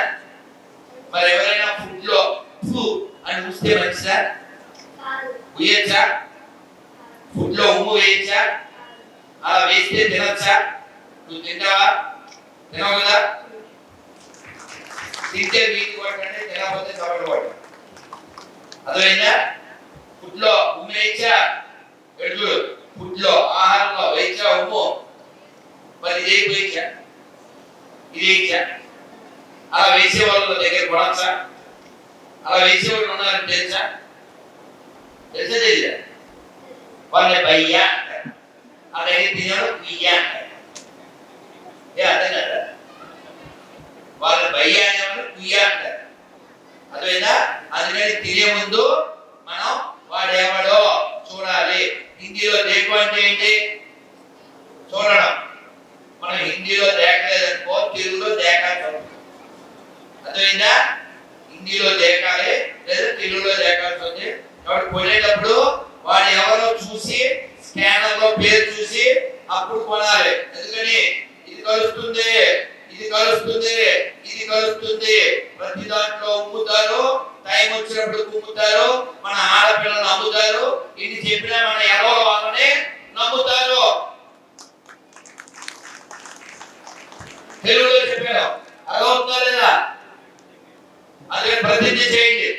Speaker 1: మరి ఎవరైనా ఫుడ్ లో ఫు అని చూస్తే మంచిదా? ఉయ్యచ్చా? ఫుడ్ లో ఉమ్ము వేయచ్చా? అలా వేస్తే తినచ్చా? నువ్వు తింటావా? తినవు కదా. తింటే వీటి కొట్టండి, తినకపోతే చవట కొట్టండి. అర్థమైందా? ఫుడ్ లో ఉమ్ము వేయచ్చా? ఎడుగుడు ఫుడ్ లో ఆహారంలో వేయచ్చా ఉమ్ము? మరి ఇది వేయచ్చా, ఇది వేయచ్చా? అలా వేసే వాళ్ళ దగ్గర కొనచ్చా? అలా వేసే వాళ్ళు ఉన్నారని తెలుసా? తెలియదా? వాళ్ళ భయ్యా అంటారు, ఆ దగ్గర తినేవాడు బియ్యా అంటారు. ఏ అర్థం కదా? వాళ్ళ భయ్యా అనేవాడు బియ్యా అంటారు. అర్థమైందా? అందుకని తినే ముందు మనం వాడేవాడో చూడాలి. హిందీలో దేకు అంటే ఏంటి? చూడడం. మనం హిందీలో దేకలేదనుకో, తెలుగులో దేకాలి. అర్థమైందా? హిందీలో దేకాలి లేదా తెలుగులో దేకాల్సి ఉంది. కాబట్టి కొనేటప్పుడు వాడు ఎవరో చూసి స్కానర్ లో పేరు చూసి అప్పుడు కొనాలి. ఎందుకని ఇది కలుస్తుంది, ఇది కలుస్తుంది, ఇది కలుస్తుంది. ప్రతి దాంట్లో అమ్ముతారు, టైం వచ్చినప్పుడు కుమ్ముతారు. మన ఆడపిల్లలు అమ్ముతారు. ఇది చెప్పినా మన ఎవరో వాళ్ళని నమ్ముతారు. తెలుగులో చెప్పాను, అర్థమవుతుందా లేదా? అందుకే ప్రతిజ్ఞ చేయండి.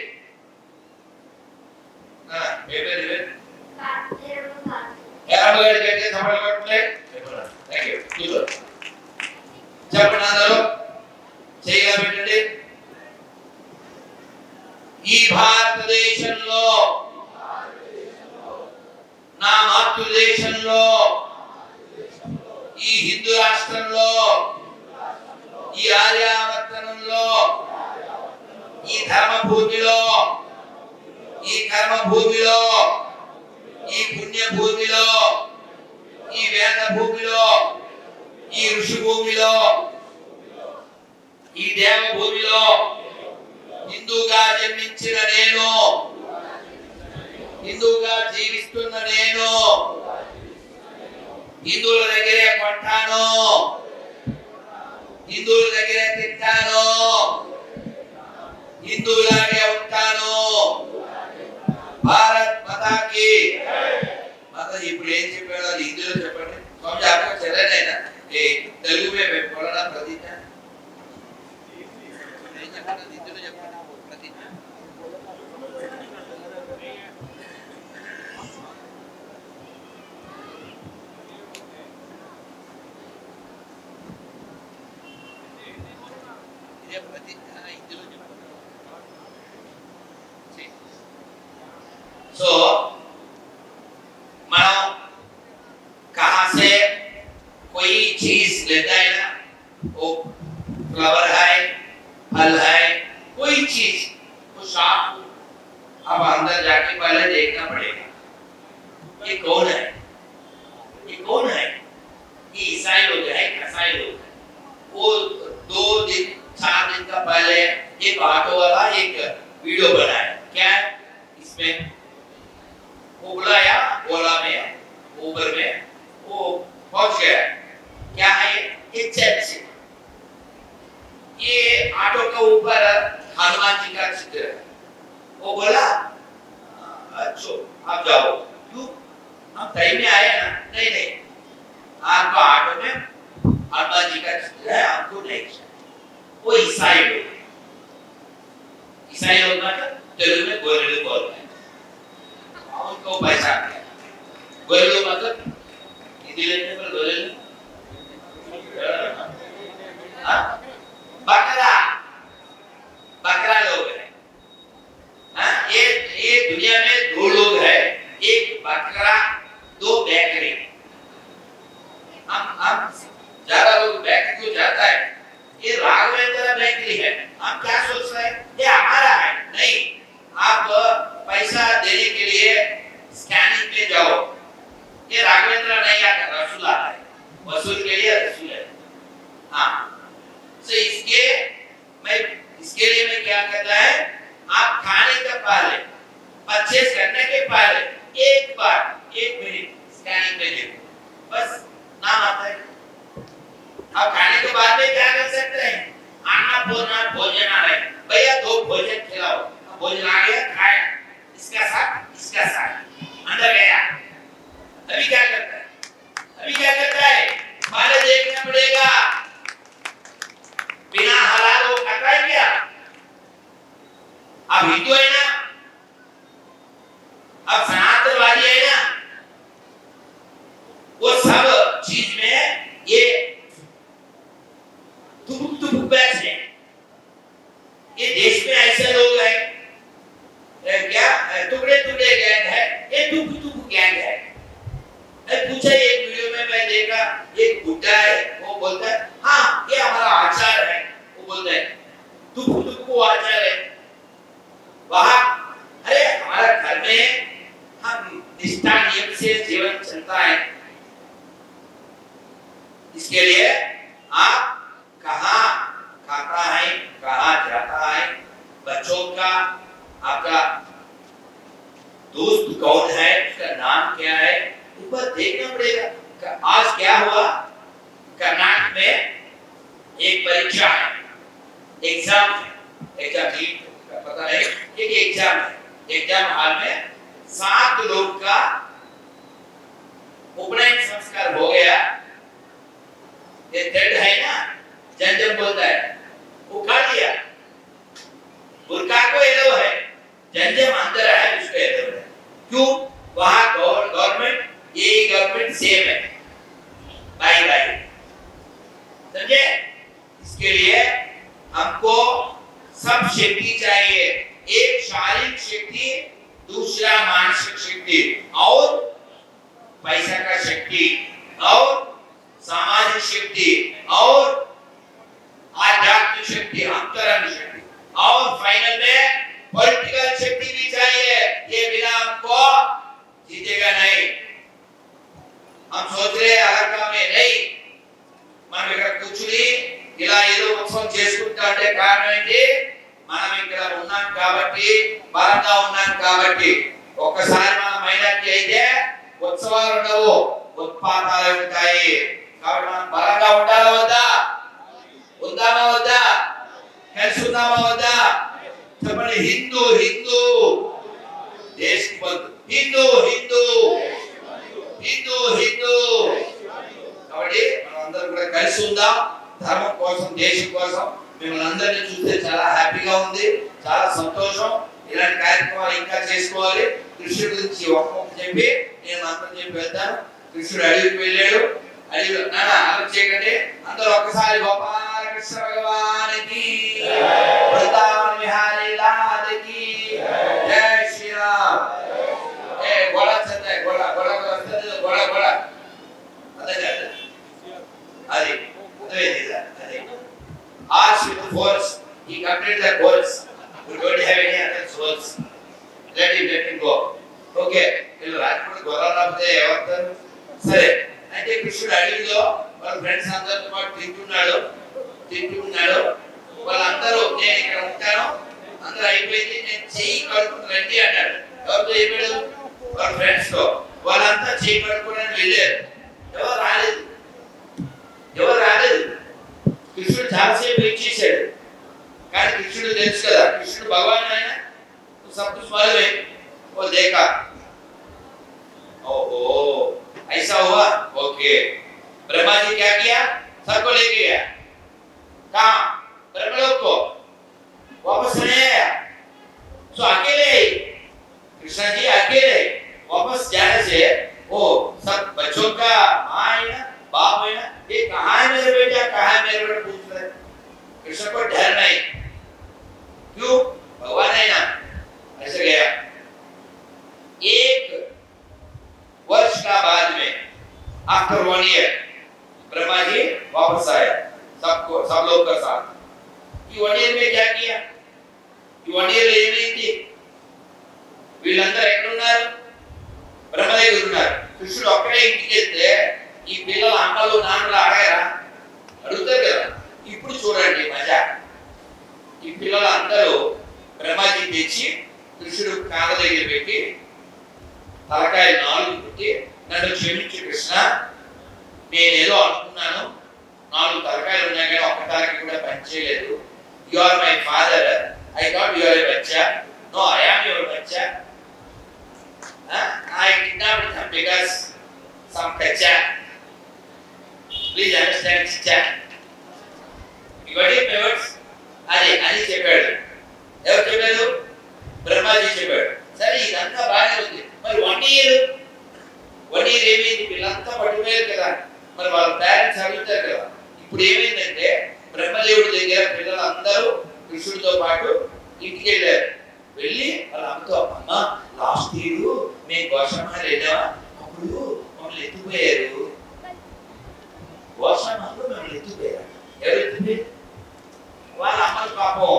Speaker 1: చెప్పండి అందరూ, చేయగా పెట్టండి. ఈ భారతదేశంలో, నా మాతృదేశంలో, ఈ హిందూ రాష్ట్రంలో, ఈ ఆర్యావర్తనంలో, ఈ ధర్మభూమిలో, ఈ కర్మభూమిలో, ఈ పుణ్యభూమిలో, ఈ వేద భూమిలో, ఈ ఋషి భూమిలో, ఈ దేవ భూమిలో హిందూగా జన్మించిన నేను, హిందూగా జీవిస్తున్న నేను, హిందువుల దగ్గరే కొంటాను, హిందువుల దగ్గరే తింటాను, హిందువులాగే ఉంటాను. భారత్ మాతాకి. మాత ఇప్పుడు ఏం చెప్పాడో అది హిందీలో చెప్పండి. స్వామి आपको चले नहीं ना, ये तेलुगु में बोलना प्रतिज्ञा. ఏం చెప్పాడో హిందీలో చెప్పండి प्रतिज्ञा. ఇదే प्रतिज्ञा హిందీలో చెప్పండి. సో మనం कहां से कोई चीज लेता है ना, वो फ्लावर है, फल है, कोई चीज, वो शॉप अब अंदर जाके पहले देखना पड़ेगा ये कौन है, ये कौन है, कि ईसाई लोग हैं, कसाई लोग हैं। वो 2 दिन 4 दिन का पहले एक ऑटो वाला एक वीडियो बनाया। क्या है इसमें? वो बुलाया ओला में, उबर में, वो पहुंच गया। क्या है ये? चर्च। ये ऑटो के ऊपर हनुमान जी का चित्र है। वो बोला अच्छा आप जाओ। क्यों? हम टाइम में आए ना। नहीं नहीं, आपका ऑटो में हनुमान जी का चित्र है, आपको नहीं चाहिए। वो ईसाई लोग हैं। ईसाई लोग मतलब तेलुगु में गोरेलू बोलते हैं। उनको पहचान है। गोरेलू मतलब हिंदी लेने पर गोरेलू बकरा, बकरा लोग हैं। हाँ, ये दुनिया में 2 लोग हैं, एक बकरा, 2 बैकरी। हम ज्यादा लोग बैकरी को जाता है, ये राघवेंद्र बैकरी है। हम क्या सोच रहे हैं ये हमारा है? नहीं, आप पैसा देने के लिए स्कैनिंग पे जाओ, ये राघवेंद्र नहीं आता, रसूल आता है। वसूल के लिए रसूल है। हाँ, तो इसके लिए मैं क्या करता है, आप खाने के पहले, परचेस करने के पहले एक बार 1 मिनट स्कैनिंग में देखो, बस नाम आता है। अब खाने के बाद में क्या कर सकते हैं? आना बोलना भोजन आ रहा है, भैया 2 भोजन खिलाओ। भोजन आ गया, खाया, इसका साथ अंदर गया। अभी क्या करता है? पहले देखना पड़ेगा बिना हलाल वो खाता है क्या? अब हिंदू है ना, अब सनातनवादी है ना, वो सब चीज में ये तुपुक बैच है। ये देश में ऐसे लोग हैं क्या टुकड़े गैंग है, ये टुक गैंग है। मैं पूछा एक वीडियो में मैं देखा, एक बुड्ढा है, वो बोलता है हाँ ये हमारा आचार है। वो बोलता है टुक वो आचार है। वहां अरे हमारा घर में हम निष्ठा नियम से जीवन चलता है। इसके लिए आप कहाँ खाता है, कहाँ जाता है, बच्चों का आपका दोस्त कौन है, उसका नाम क्या है, ऊपर देखना पड़ेगा। आज क्या हुआ, कर्नाटक में एक परीक्षा है, एग्जाम पता नहीं, एक एग्जाम है। एग्जाम हॉल में 7 लोग का उपनयन संस्कार हो गया। ये थर्ड है ना, जंजम बोलता है, उखाड़ लिया। बुर्का को एलो है, जंजम अंदर है, उसको एलो है। क्यों? वहां गवर्नमेंट ये गवर्नमेंट सेम है, बाई समझे? इसके लिए हमको सब शक्ति चाहिए, एक शारीरिक शक्ति, दूसरा मानसिक शक्ति, और पैसा का शक्ति, और सामाजिक शक्ति, और आध्यात्मिक शक्ति, अंतरंग शक्ति, और फाइनल में पॉलिटिकल शक्ति भी चाहिए। ये बिना हमको जीतेगा नहीं। हम सोच रहे अलग में नहीं, మనం ఇక్కడ కూర్చుని ఇలా ఏదో ఉత్సవం చేసుకుంటా అంటే కారణం ఏంటి? మనం ఇక్కడ ఉన్నాం కాబట్టి, బలంగా ఉన్నాం కాబట్టి. ఒక్కసారి మనం మైనారిటీ అయితే ఉత్సవాలు ఉండవు, ఉత్పాతాలు ఉంటాయి. కాబట్టి మనం బలంగా ఉండాలా వద్దా? ఉందామా వద్దా? కలిసి ఉందామా వద్దా? చెప్పండి, హిందూ హిందూ దేశ్ కి బంధు, హిందూ హిందూ హిందూ హిందూ. కాబట్టి మనం అందరం కూడా కలిసి ఉందాం, ధర్మం కోసం, దేశం కోసం. మిమ్మల్ని అందరినీ చూస్తే చాలా హ్యాపీగా ఉంది, చాలా సంతోషం. ఇలాంటి కార్యక్రమాలు ఇంకా చేసుకోవాలి. కృష్ణుడి గురించి ఒక్కొక్క చెప్పి నేను మంత్రం చెప్పి వెళ్తాను. కృష్ణుడు అడవికి వెళ్ళాడు, అడవిలో అలా చేయకండి అందరూ ఒక్కసారి గోపాలకృష్ణ భగవానికి, బృందావన విహారీ లాలకి జై శ్రీరామ్. ఏ గోళ చంద్ర గోళ గోళ వస్తుంది, గోళ గోళ అదే అది అదే ask with the force. He completed the course. We don't have any other souls. Let him go. Okay. వీళ్ళు రాజపూడి గొర్రెలు రాకపోతే ఏమవుతారు? సరే, అంటే కృష్ణుడు అడవిలో వాళ్ళ ఫ్రెండ్స్ అందరితో పాటు తింటున్నాడు. వాళ్ళందరూ నేను ఇక్కడ ఉంటాను, అందరూ అయిపోయింది, నేను చెయ్యి కడుక్కుని రండి అన్నాడు. ఎవరితో చెప్పాడు? వాళ్ళ ఫ్రెండ్స్ తో. వాళ్ళంతా చెయ్యి కడుక్కోవడానికి వెళ్ళారు. ఎవరు రాలేదు. కృష్ణుడు చాలాసేపు వెయిట్ చేశాడు. కానీ కృష్ణుడు తెలుసు కదా, కృష్ణుడు భగవాన్ ఆయన सब कुछ मालूम है। वो देखा, ओहो ऐसा हुआ, ओके। ब्रह्मा जी क्या किया? सबको लेके गया। कहाँ? ब्रह्मलोक को। वापस नहीं आया, तो अकेले कृष्ण जी अकेले वापस जाने से वो सब बच्चों का माँ है ना, बाप है ना, ये कहाँ है मेरे बेटा, कहाँ है मेरे बेटा पूछ रहे। कृष्ण को डर नहीं, क्यों? भगवान है ना। ऐसे गया। एक वर्ष का बाद में आफ्टर 1 ईयर ब्रह्मा जी वापस आया सब लोग का साथ। ఈ 1 ఇయర్ में क्या किया? ఈ 1 ఇయర్ ఏమైంది? వీళ్ళందరూ ఎక్కడ ఉన్నారు? బ్రహ్మ దగ్గర ఉన్నారు. కృష్ణుడు ఒక్కడే ఇంటికి వెళ్తే ఈ పిల్లల అమ్మలు నాన్నలు అడగరా? అడుగుతారు కదా. ఇప్పుడు చూడండి మజా. ఈ పిల్లలందరూ బ్రహ్మాజీ తెచ్చి కృష్ణుడు కాళ్ళ దగ్గర పెట్టి తలకాయ 4 పెట్టి, నన్ను క్షమించు కృష్ణ, నేనేదో అనుకున్నాను, 4 తలకాయలు ఉన్నాయి కానీ ఒక్క తలకి కూడా పనిచేయలేదు. You are my father, I thought you are a bachcha. No, I am your bachcha. I kidnapped him because some kacha. Please understand chicha. You got it, my words? అది చెప్పాడు. ఎవరు చెప్పారు? బ్రహ్మాజీ చెప్పాడు. సరే ఇదంతా బాగానే ఉంది. మరి 1 ఇయర్ ఏమైంది? వీళ్ళంతా పట్టుకోలేరు కదా, మరి వాళ్ళ పేరెంట్స్ అడుగుతారు కదా. ఇప్పుడు ఏమైందంటే బ్రహ్మదేవుడి దగ్గర పిల్లలందరూ కృష్ణుడితో పాటు ఇంటికి వెళ్ళారు. వెళ్ళి వాళ్ళ అమ్మతో, అమ్మ లాస్ట్ ఇయర్ మేము గోషమాలు వెళ్ళామా, అప్పుడు మమ్మల్ని ఎత్తుకుపోయారు. గోషమాలు మమ్మల్ని ఎత్తుకుపోయారు. ఎవరు ఎత్తుకుపోయారు? వాళ్ళ అమ్మలు పాపం.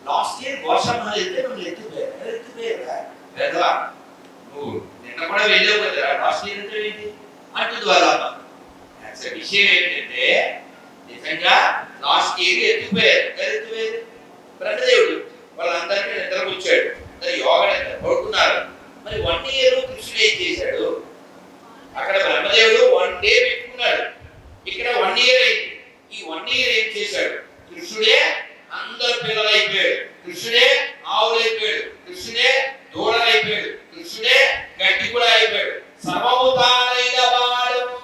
Speaker 1: లాస్ట్ ఇయర్ గోషామహల్ వెళ్తే మమ్మల్ని ఎత్తుకుపోయారా? నువ్వు నిన్న కూడా వెళ్ళావు కదా, లాస్ట్ ఇయర్ అంటే ఏంటి అంటుంది వాళ్ళ అమ్మ. విషయం ఏంటంటే నిజంగా లాస్ట్ ఇయర్ ఎత్తుకుపోయారు. బ్రహ్మదేవుడు వాళ్ళందరికీ నిద్రపుచ్చాడు, యోగా నిద్ర పడుకున్నారు. మరి 1 ఇయర్ కృష్ణుడు ఏం చేశాడు? అక్కడ బ్రహ్మదేవుడు 1 డే పెట్టుకున్నాడు, ఇక్కడ 1 ఇయర్ అయింది. ఈ 1 ఇయర్ ఏం చేశాడు? కృష్ణుడే అందరు పిల్లలు అయిపోయాడు, కృష్ణుడే ఆవులు అయిపోయాడు, కృష్ణుడే దూడలు అయిపోయాడు, కృష్ణుడే గడ్డి కూడా అయిపోయాడు. సర్వము తానైన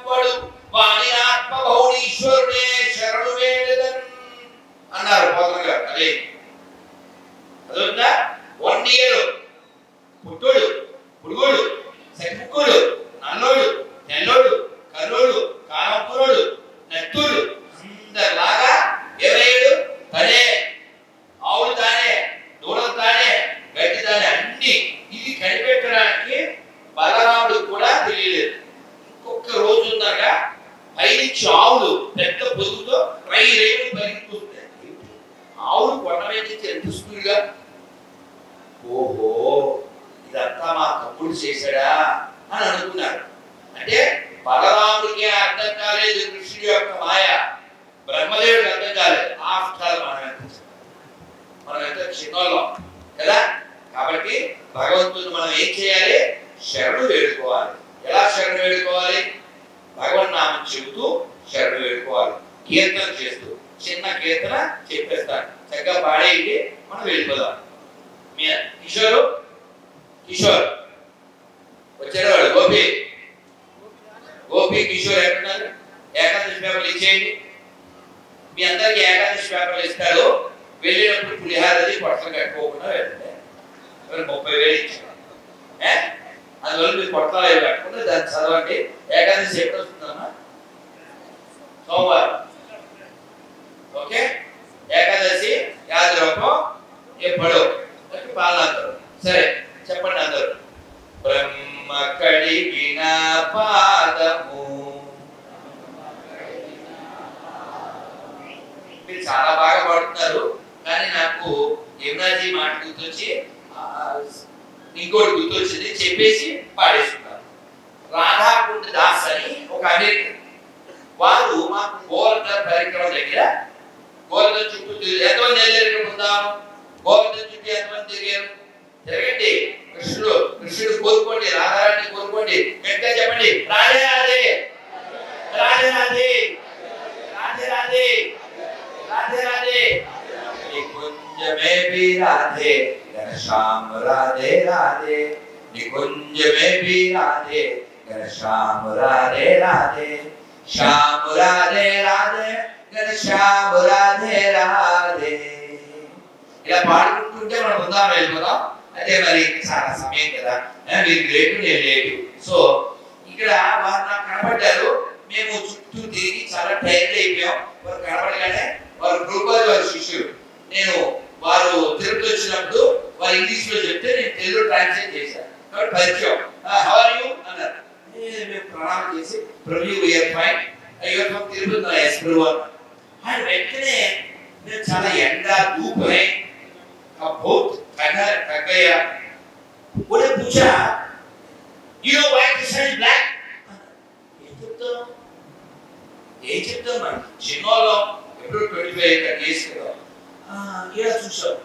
Speaker 1: వాడు వాని ఆత్మ భౌణీశ్వరుడే శరణు వేడెదన్ అన్నారు పోతన గారు. అదొందా 1 ఇయర్ పుట్టుడు, పురుగుడు, సెక్కుడు, నల్లోడు, తెల్లోడు, కర్రోడు, కారంపురోడు, నెత్తుడు అందరిలాగా ఏమయ్యాడు? తనే, ఆవులు తానే, దూడలు తానే, గడ్డి తానే, అన్ని. ఇది కనిపెట్టడానికి బలరాముడు కూడా తెలియలేదు. ఇంకొక రోజు ఉన్నాగా పైనుంచి ఆవులు పెద్ద పొదుగుతో రైలు పరిగెత్తుతున్నాయి. ఆవులు కొండ మీద నుంచి ఎంత స్పీడ్గా! ఓహో, ఇదంతా మా తమ్ముడు చేశాడా అని అనుకున్నారు. అంటే బలరాముడికి అర్థం కాలేదు కృష్ణుడి యొక్క మాయ, బ్రహ్మదేవుడికి అర్థం కాలేదు. ఆఫ్టర్ మనం ఎంత చిన్నోళ్ళం కదా. కాబట్టి భగవంతుని మనం ఏం చేయాలి? శరణు వేడుకోవాలి. ఎలా శరణు వేడుకోవాలి? భగవన్ నామం చెబుతూ శరణు వేడుకోవాలి, కీర్తన చేస్తూ. చిన్న కీర్తన చెప్పేస్తాను, చక్కగా పాడేయండి, మనం వెళ్ళిపోదాం. కిషోర్ వచ్చాడు, వాడు గోపి కిషోర్ ఎక్కడున్నారు? ఏకాదశి పేపర్లు ఇచ్చేయండి. మీ అందరికి ఏకాదశి పేపర్లు ఇస్తాడు. వెళ్ళినప్పుడు పులిహారది పొట్టలు కట్టుకోకుండా వెళ్తే 30,000 ఇచ్చాడు. అందువల్ల మీరు పొట్టలు అవి కట్టుకుంటే దాన్ని చదవండి. ఏకాదశి ఎప్పుడు వస్తుందమ్మా? సోమవారం. ఓకే, ఏకాదశి యాద రూపం ఎప్పుడు పాలనందరూ. సరే చెప్పండి అందరూ. బ్రహ్మ కడిగిన పాదము. మీరు చాలా బాగా పాడుతున్నారు, కానీ నాకు యమునాజీ మాట గుర్తొచ్చి ఇంకోటి గుర్తొచ్చింది చెప్పేసి పాడేస్తున్నారు. రాధాకుండ దాస్ అని ఒక అమెరికన్, వారు మాకు గోవర్ధన్ పరిక్రమ దగ్గర గోవర్ధన్ చుట్టూ ఎంతమంది వెళ్ళారు? ఉందాం గోవర్ధన్ చుట్టూ ఎంతమంది తిరిగారు? తిరగండి. కృష్ణుడు కోరుకోండి, రాధారాణి కోరుకోండి, గట్టిగా చెప్పండి రాధే రాధే రాధే రాధే రాధే రాధే రాధే రాధే निकुंज में भी राधे घनश्याम राधे राधे निकुंज में भी राधे घनश्याम राधे राधे श्याम राधे राधे घनश्याम राधे राधे ఇలా పాడుకుంటుంటే మనం బృందావనం వెళ్ళిపోతాం. అయితే మరి చాలా సమయం కదా, మీరు లేటు నేను లేటు. సో ఇక్కడ వారు నాకు కనబడ్డారు. మేము చుట్టూ తిరిగి చాలా టైర్డ్ అయిపోయాం. వారు కనబడగానే వారు ప్రభుపాద వారి శిష్యులు. నేను వారు తిరుపతి వచ్చినప్పుడు వారు ఇంగ్లీష్ లో చెప్తే నేను తెలుగులో ట్రాన్స్లేట్ చేశాను. కాబట్టి పరిచయం, హౌ ఆర్ యు అన్నారు. మేము ప్రణామం చేసి ప్రభు వి ఆర్ ఫైన్, అయ్యో తిరుపతి నా ఎస్ ప్రభు అని వెంటనే నేను చాలా ఎండ धूप है बहुत ठंडा थक गया. उन्हें पूछा you know why Krishna is black? ఏం చెప్తాం మనం చిన్నోళ్ళం ఎప్పుడు 25 ఇయర్స్ కదా ఇలా చూసాం.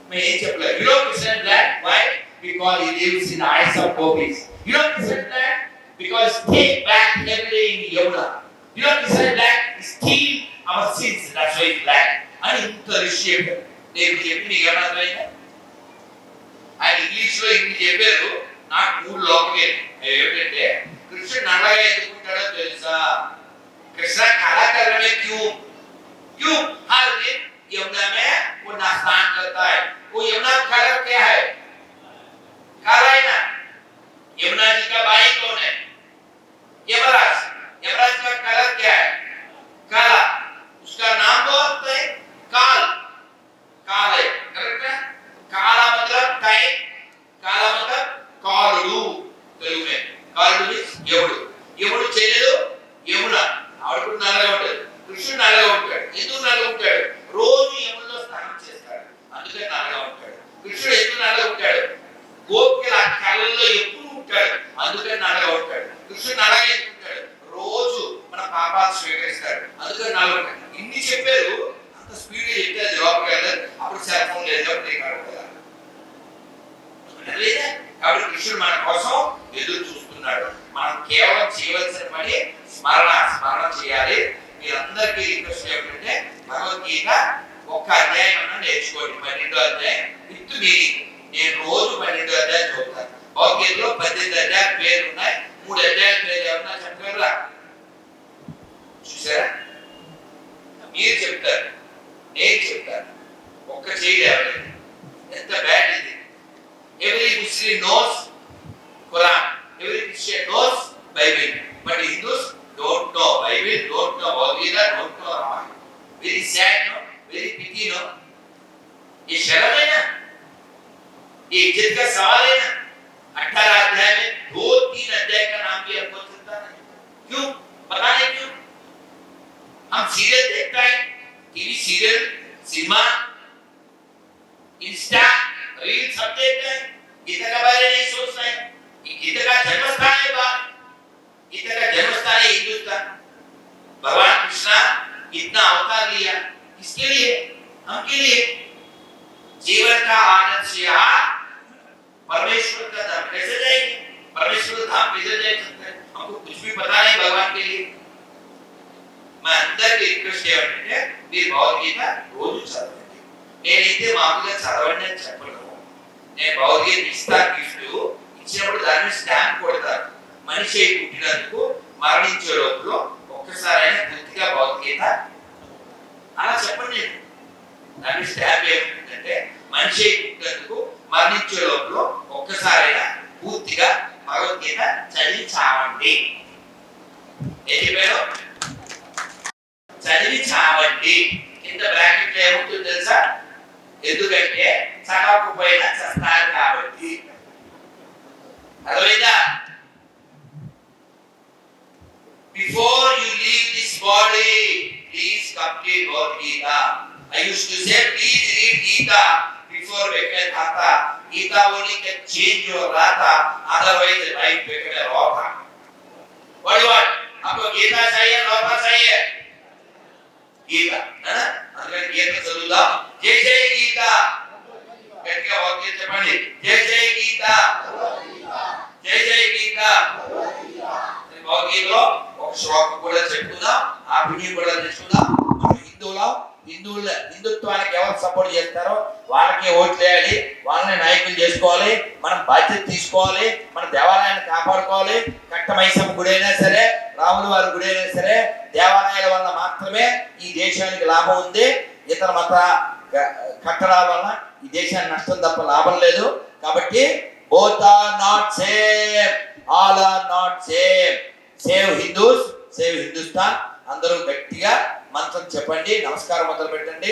Speaker 1: మేము ఏం చెప్పలేదు. You know Krishna is black why? Because he lives in the eyes of gopis. You know Krishna is black because take back heavily in Yamuna. You know Krishna is black steal our sins, that's why he's black. అని ఇంత రిషియేట్ నేను చెప్పి మీకు ఏమన్నా అర్థమైందా? ఆయన English లో ఇన్ని చెప్పారు, నాకు మూడు లోపలికి ఏమిటంటే కృష్ణుడు నల్లగా ఎందుకుంటాడో తెలుసా? कृष्णा काला कलर में क्यों हर दिन यमुना में वो स्नान करता है. वो यमुना का कलर क्या है? काला है ना. यमुना जी का भाई कौन है? यमराज. यमराज का कलर क्या है? काला. उसका नाम बहुत है काल. काल है, करेक्ट है. काला मतलब टाइम, काला मतलब कालुडु తెలుగు में. कालुडु मींस యముడు. యముడు చేయలేదు యమున. ఆవిడ నల్లగా ఉంటాడు, కృష్ణుడు నల్లగా ఉంటాడు. ఎందుకు నల్లగా ఉంటాడు? రోజు యమునలో స్నానం చేస్తాడు, అందుకని నల్లగా ఉంటాడు. కృష్ణుడు ఎందుకు నల్లగా ఉంటాడు? గోపికల కళ్ళల్లో ఎప్పుడు ఉంటాడు, అందుకని నల్లగా ఉంటాడు. కృష్ణుడు నల్లగా ఎందుకు ఉంటాడు? రోజు మన పాపాలు స్వీకరిస్తాడు, అందుకని నల్లగా ఉంటాడు. ఇన్ని చెప్పారు, అంత స్పీడ్ గా చెప్తే జవాబు కాదు. అప్పుడు సెల్ ఫోన్ లేదు లేదా. కాబట్టి కృష్ణుడు మన కోసం ఎదురు చూస్తున్నాడు. మనం కేవలం చేయవలసిన పని స్మరణ చేయాలి. మీరందరికీ రిక్వెస్ట్ ఏమిటంటే భగవద్గీత ఒక్క అధ్యాయం అన్న నేర్చుకోండి. 12వ అధ్యాయం విత్ మీనింగ్. నేను రోజు 12వ అధ్యాయం చదువుతాను. భగవద్గీతలో 18 అధ్యాయాల పేర్లు ఉన్నాయి. 3 అధ్యాయాల పేర్లు ఏమన్నా చెప్పగలరా? చూసారా? మీరు చెప్తారు, నేను చెప్తాను, ఒక్క చేయలేదు. ఎంత బ్యాడ్ ఇది. Every Muslim knows Quran, every Christian knows Bible, but Hindus don't know Bible, don't know Bhagavad Gita, don't know Ramayana. Very sad, no? Very pity, no? ये शर्म है ना? ये इज्जत का सवाल है ना? 18 अध्याय में 2-3 अध्याय का नाम भी हमको चलता नहीं. क्यों? पता नहीं क्यों? हम सीरियल देखता है, TV serial, cinema, Insta reel सब देखते हैं. गीता के बारे में नहीं सोचते हैं. गीता का जन्मस्थान है बात. गीता का जन्मस्थान है हिंदुस्तान. भगवान कृष्णा इतना अवतार लिया किसके लिए? हम के लिए. जीवन का आनंद से परमेश्वर का धाम कैसे जाएंगे? परमेश्वर धाम कैसे जा सकते हैं? हमको कुछ भी पता नहीं भगवान के लिए. मैं अंदर की रिक्वेस्ट है మీరు భగవద్గీత రోజు చదవండి. నేనైతే మామూలుగా చదవండి అని చెప్పను. నేను భగవద్గీత ఇస్తాను, గిఫ్ట్ ఇచ్చినప్పుడు దాన్ని స్టాంప్ కొడతాను. మనిషి పుట్టినందుకు మరణించే లోపల ఒక్కసారైనా పూర్తిగా భగవద్గీత అలా చెప్పండి. నేను దాన్ని స్టాంప్ ఏమిటంటే మనిషి పుట్టినందుకు మరణించే లోపల ఒక్కసారైనా పూర్తిగా భగవద్గీత చదివి చావండి. ఏం చెప్పాను? చదివి చావండి. కింద బ్రాకెట్ లో ఏముంటుందో తెలుసా? ఎందుకంటే చదవకపోయినా చస్తారు కాబట్టి. అర్థమైందా? Before you leave this body, please complete Bhagavad Gita. I used to say, please read Gita before Venkatata. Gita only can change your rata, otherwise life become a rota. What do you want? आपको गीता चाहिए, रॉता चाहिए? गीता, है ना? अगर गीता चलूँगा, जय जय गीता, कहते हैं और ये चपड़ी, जय जय गीता, जय जय गीता, और ये लो, और श्लोक కూడా చెప్తున్నా, ఆ వీడియో కూడా తెచ్చుకుందాం. మన హిందుత్వానికి ఎవరు సపోర్ట్ చేస్తారో వాళ్ళకి ఓట్లు వేయాలి, వాళ్ళని నాయకులు చేసుకోవాలి, మనం బాధ్యత తీసుకోవాలి, మన దేవాలయాన్ని కాపాడుకోవాలి. కట్టమైసమ్మ గుడి అయినా సరే, రాముల వారి గుడి అయినా సరే, దేవాలయాల వల్ల మాత్రమే ఈ దేశానికి లాభం ఉంది. ఇతర మత కట్టడాల వల్ల ఈ దేశానికి నష్టం తప్ప లాభం లేదు. కాబట్టి both are not same, all are not same. Save Hindus, save Hindustan. అందరూ గట్టిగా మంత్రం చెప్పండి, నమస్కారం మొదలు పెట్టండి.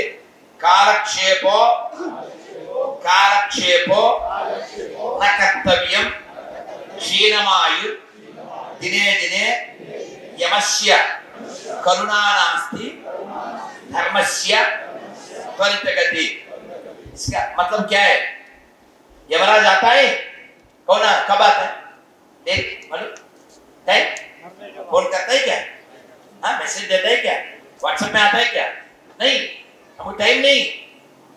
Speaker 1: కాలక్షేపో కాలక్షేపో న కర్తవ్యం క్షీణమాయు దినే దినే యమస్య కరుణానాస్తి धर्मस्य त्वरित गति. इसका मतलब क्या है? यमराज आता है, कौन कब आता है? देख मालूम है? फोन करता है क्या? हाँ, मैसेज देता है क्या? व्हाट्सएप में आता है क्या? नहीं, हमको टाइम नहीं,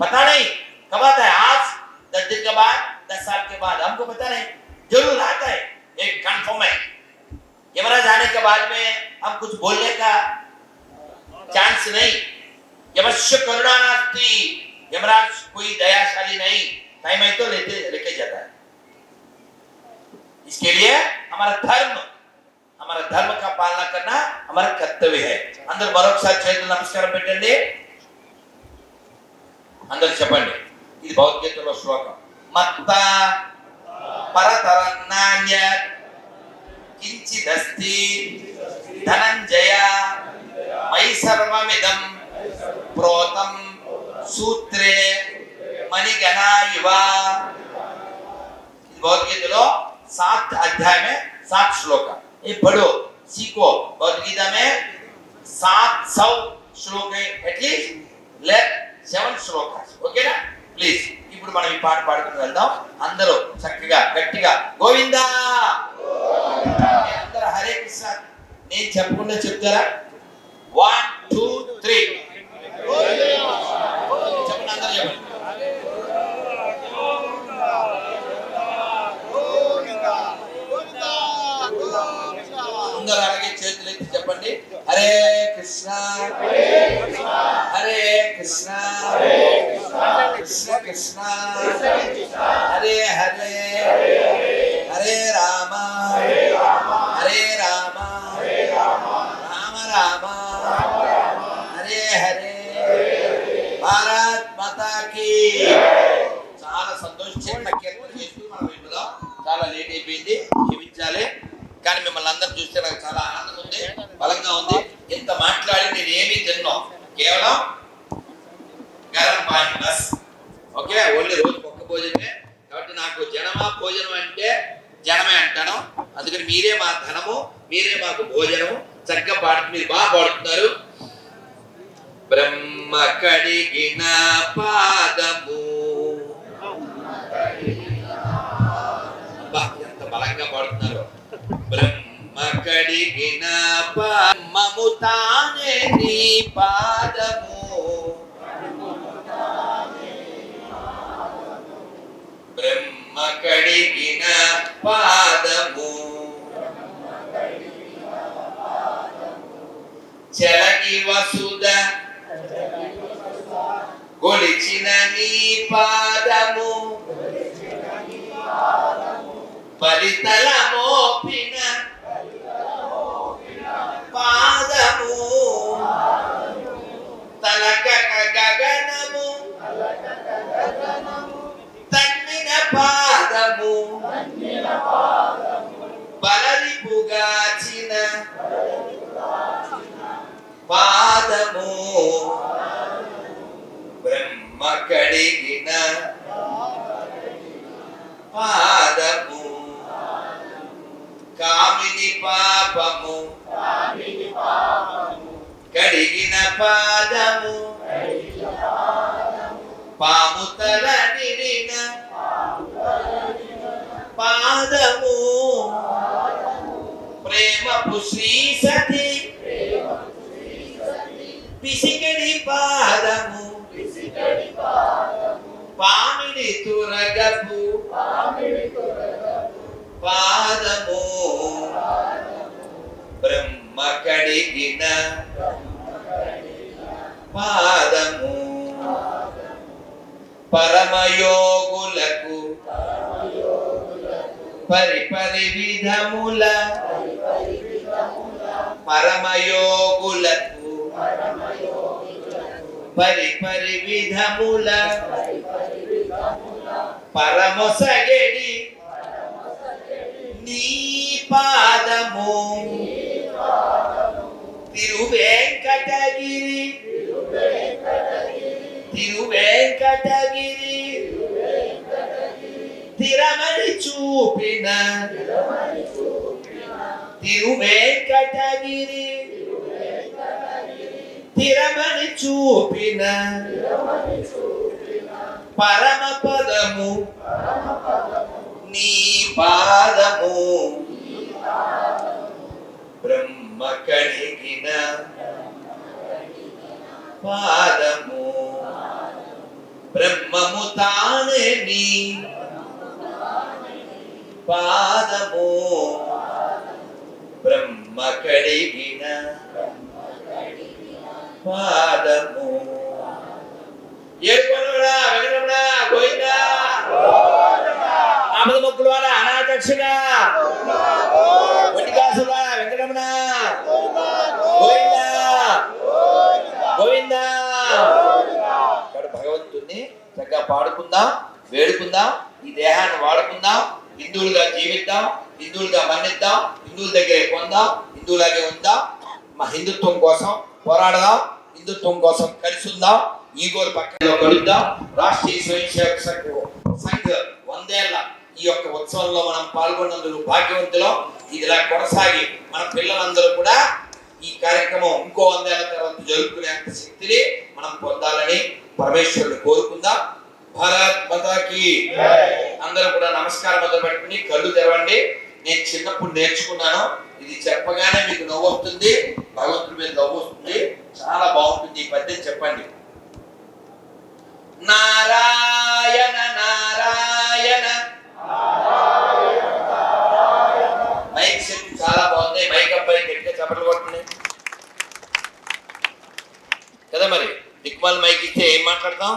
Speaker 1: पता नहीं कब आता है. आज 10 दिन के बाद, 10 साल के बाद, हमको पता नहीं, जरूर आता है. एक कंफर्म है. यमराज आने के बाद में हम कुछ बोलने का चांस नहीं. यमस्य करुणानास्ति, यमराज कोई दयाशाली नहीं, टाइम है तो लेके जाता है. इसके लिए हमारा धर्म का पालना करना हमारा कर्तव्य है. अंदर మరొకసారి చేతులు నమస్కారం పెట్టండి, అందరూ చెప్పండి. ఇది భగవద్గీతలో శ్లోకం. మత్త పరతరన్నాన్య కించిదస్తి ధనంజయ మై సర్వమిదం प्रोतम सूत्रे मणिगणा इव. भगवद्गीता 7 अध्याय में 7 श्लोक. ये पढ़ो, सीखो. भगवद्गीता में 700 श्लोक है, एटलीस्ट लेट 7 श्लोक. ఓకేనా? ప్లీజ్ ఇప్పుడు మనం ఈ పాట పాడుకుంటూ వెళ్దాం. అందరూ చక్కగా గట్టిగా గోవిందా. అందరూ హరే కృష్ణ నేను చెప్పకుండా చెప్తారా? 1 2 3 చెప్పండి, అందరూ చెప్పండి. అందరూ అలాగే చేతులు ఎత్తి చెప్పండి. హరే కృష్ణ హరే కృష్ణ కృష్ణ కృష్ణ హరే హరే హరే రామ హరే రామ రామ రామ హరే హరే. భారత్ మాతా కీ. చాలా సంతోషంగా కీర్తన చేస్తూ మనం వెళ్దాం. చాలా లేట్ అయిపోయింది, క్షమించాలి. కానీ మిమ్మల్ని అందరూ చూస్తే నాకు చాలా ఆనందం ఉంది, బలంగా ఉంది. ఇంత మాట్లాడి నేను ఏమీ తిన్నాం, కేవలం garam point bus. Okay, only రోజు ఒక్క భోజనమే. కాబట్టి నాకు జనమా భోజనం అంటే జనమే అంటాను. అందుకని మీరే మా ధనము, మీరే మాకు భోజనము. చక్కగా మీరు బాగా పాడుతున్నారు. బ్రహ్మ కడిగిన పాదము. ఎంత బలంగా పాడుతున్నారు. బ్రహ్మ కడిగిన మము తానే నీ పాదము. బ్రహ్మ కడిగిన పాదము. చలగి వసుద గొలిచిన నీ పాదము. బలితల మోపిన పాదము. తలకక గగనము తన్నిన పాదము. బలరిపుగాచిన పాదము. బ్రహ్మ కడిగిన పాదము. కామిని పాపము కడిగిన పాదము. పాముతల నిడిన పాదము ప్రేమపు శ్రీ సతి పిసికడి పాదము పామిడి తురగపు పాదము బ్రహ్మ కడిగిన పాదము పరమయోగులకు పరిపరి విధముల పరమయోగులకు పరిపరి విధముల పరమొసగడి నీ పాదము తిరువేంకటగిరి తిరువేంకటగిరి తిరమణి చూపిన తిరువేంకటగిరి తిరమణి చూపిన పరమ పదము నీ పాదము బ్రహ్మ కడిగిన పాదము బ్రహ్మము తానే నీ పాదము బ్రహ్మ కడిగిన పాదము ఏడుకొండలవాడా వెంకటరమణ గోవిందా ఆమద మొక్కులవాడా అనాథక్షగా వడ్డికాసులవాడా వెంకటరమణ గోవిందా గోవిందా. ఇక్కడ భగవంతుణ్ణి చక్కగా పాడుకుందాం, వేడుకుందాం, ఈ దేహాన్ని వాడుకుందాం, హిందువులుగా జీవిద్దాం, హిందువులుగా మన్నిద్దాం, హిందువుల దగ్గరే పొందాం, హిందువులాగే ఉందాం, మా హిందుత్వం కోసం పోరాడదాం, హిందుత్వం కోసం కలిసి ఉందాం, ఈగోలు పక్కన కలుద్దాం. రాష్ట్రీయ స్వయం సేవక సంఘ 100 ఏళ్ల ఈ యొక్క ఉత్సవంలో మనం పాల్గొన్నందుకు భాగ్యవంతులం. ఇది ఇలా కొనసాగి మన పిల్లలందరూ కూడా ఈ కార్యక్రమం ఇంకో 100 ఏళ్ల తర్వాత జరుపుకునేంత శక్తిని మనం పొందాలని పరమేశ్వరుని కోరుకుందాం. భారత్ మాతాకి అందరూ కూడా నమస్కారం మొదలు పెట్టుకుని కళ్ళు తెరవండి. నేను చిన్నప్పుడు నేర్చుకున్నాను, ఇది చెప్పగానే మీకు నవ్వు వస్తుంది, భగవంతుడి మీద నవ్వు వస్తుంది, చాలా బాగుంటుంది. ఈ పద్యం చెప్పండి. నారాయణ నారాయణ. మైక్ శక్తి చాలా బాగుంది, మైక్ అబ్బాయి గట్టిగా చప్పట్లు కొట్టండి కదా. మరి దిక్మాల మైక్ ఇస్తే ఏం మాట్లాడతాం,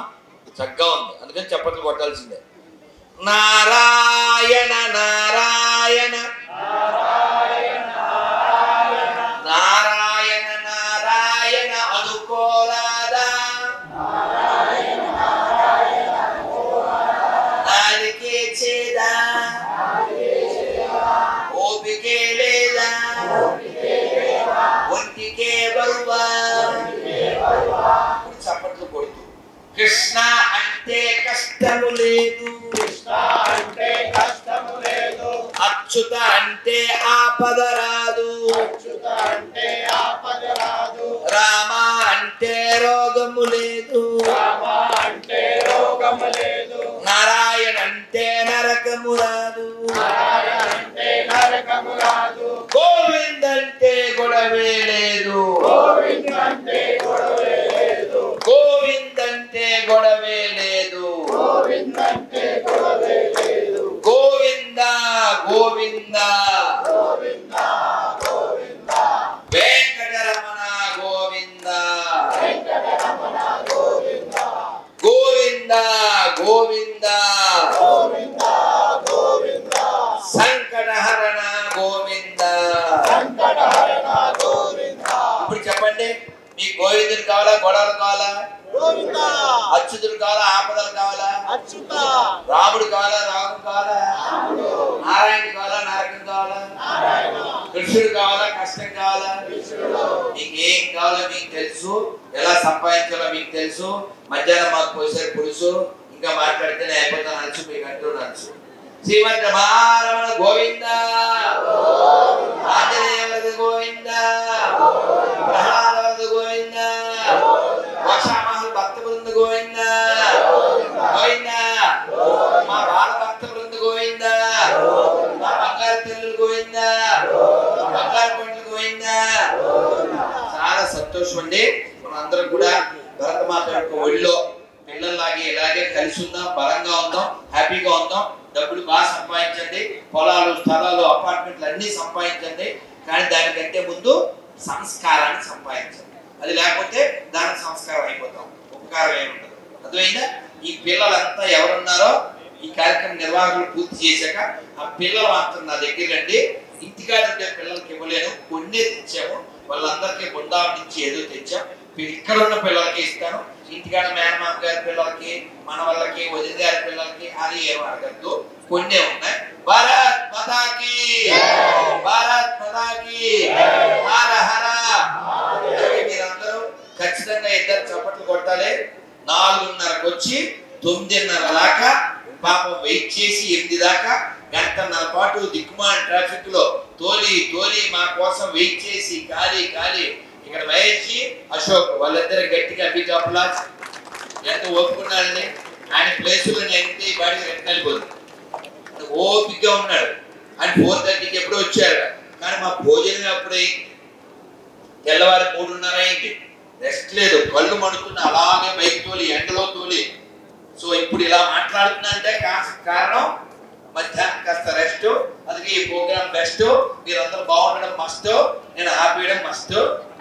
Speaker 1: చక్కగా ఉంది, అందుకని చప్పట్లు కొట్టాల్సిందే. నారాయణ నారాయణ నారాయణ నారాయణ అనుకోరాదా నాలికే చేదా ఓపికే లేదా ఒంటికే బరువా. చప్పట్లు కొడుతూ కృష్ణ అంటే కష్టము లేదు, అచ్యుత అంటే ఆపద రాదు, రామ అంటే రోగము లేదు, నారాయణ అంటే నరకము రాదు, గోవింద్ అంటే గొడవే లేదు, గోవింద్ అంటే గొడవే లేదు, గోవింద గోవింద వెంకటరమణ గోవింద గోవింద గోవింద సంకటహరణ గోవింద. ఇప్పుడు చెప్పండి, మీ గోవిందుడు కావాలా, గొడవలు కావాలా, అచ్యుతుడు కావాలా, ఆపదలు కావాలా, రాముడు కావాలా, రాముడు కావాలా, నారాయణుడు కావాలా, నరకం కావాలా, కృష్ణుడు కావాలా, కష్టం కావాలా, మీకు ఏం కావాలో మీకు తెలుసు, ఎలా సంపాదించాలో మీకు తెలుసు. మధ్యాహ్నం మాకు పోసారు పులుసు, ఇంకా మాట్లాడితేనే అయిపోతాను నచ్చు, మీకు అంటూ నచ్చు. శ్రీమద్ రమారమణ గోవింద, ఆంజనేయ గోవింద, ప్రహ్లాద గోవింద, భక్త బృంద గోవింద గోవింద, మా బాల భక్త బృంద గోవింద. సంతోషం అండి. మనం అందరం కూడా భరతమాత యొక్క ఒడిలో పిల్లల్లాగే ఇలాగే కలిసి ఉందాం, బలంగా ఉందాం, హ్యాపీగా ఉందాం. డబ్బులు బాగా సంపాదించండి, పొలాలు, స్థలాలు, అపార్ట్మెంట్లు అన్ని సంపాదించండి. కానీ దానికంటే ముందు సంస్కారాన్ని సంపాదించండి. అది లేకపోతే దానికి సంస్కారం అయిపోతాం, ఉపకారం ఏముండదు. అర్థమైందా? ఈ పిల్లలంతా ఎవరున్నారో ఈ కార్యక్రమం నిర్వాహకులు పూర్తి చేశాక ఆ పిల్లలు మాత్రం నా దగ్గర రండి. ఇంటికాడ ఉండే పిల్లలకి ఇవ్వలేను, కొన్నే తెచ్చాము. వాళ్ళందరికీ బృందావనం నుంచి ఏదో తెచ్చాం. ఇక్కడ ఉన్న పిల్లలకి ఇస్తాను. ఇంటికాడ మేనమామ గారి పిల్లలకి, మన వాళ్ళకి, వదిన గారి పిల్లలకి అని ఏమో అడగద్దు, కొన్నే ఉన్నాయి. భారత్ మాతాకి, భారత్ మాతాకి, హర హర. మీరందరూ ఖచ్చితంగా ఇద్దరు చప్పట్లు కొట్టాలి. 4:30కి వచ్చి 9:30 దాకా పాపం వెయిట్ చేసి 8 దాకా గంటన్నర పాటు దిక్కుమాన్ ట్రాఫిక్ లో తోలి మా కోసం వెయిట్ చేసి ఖాళీ ఇక్కడ మహేష్, అశోక్ వాళ్ళిద్దరు గట్టిగా బిగ్ అప్లాస్. ఎంత ఓపుకున్నాడండి. ఆయన ప్లేసులో నేను ఈ బాడీ వెళ్ళిపోతుంది. ఓపికగా ఉన్నాడు. ఆయన 4:30కి ఎప్పుడో వచ్చాడు. కానీ మా భోజనం అప్పుడే తెల్లవారి 3:30 అయింది. రెస్ట్ లేదు, కళ్ళు మడుతున్న అలాగే బైక్ తోలి, ఎండలో తోలి. సో ఇప్పుడు ఇలా మాట్లాడుతున్నా అంటే కారణం మధ్యాహ్నం కాస్త రెస్ట్. అందుకే ఈ ప్రోగ్రామ్ బెస్ట్. మీరందరూ బాగుండడం మస్ట్, నేను హ్యాపీయడం మస్ట్.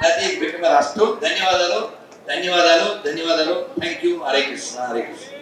Speaker 1: అది బిడ్డ అಷ್ಟು. ధన్యవాదాలు. Thank you. హరే కృష్ణ, హరే కృష్ణ.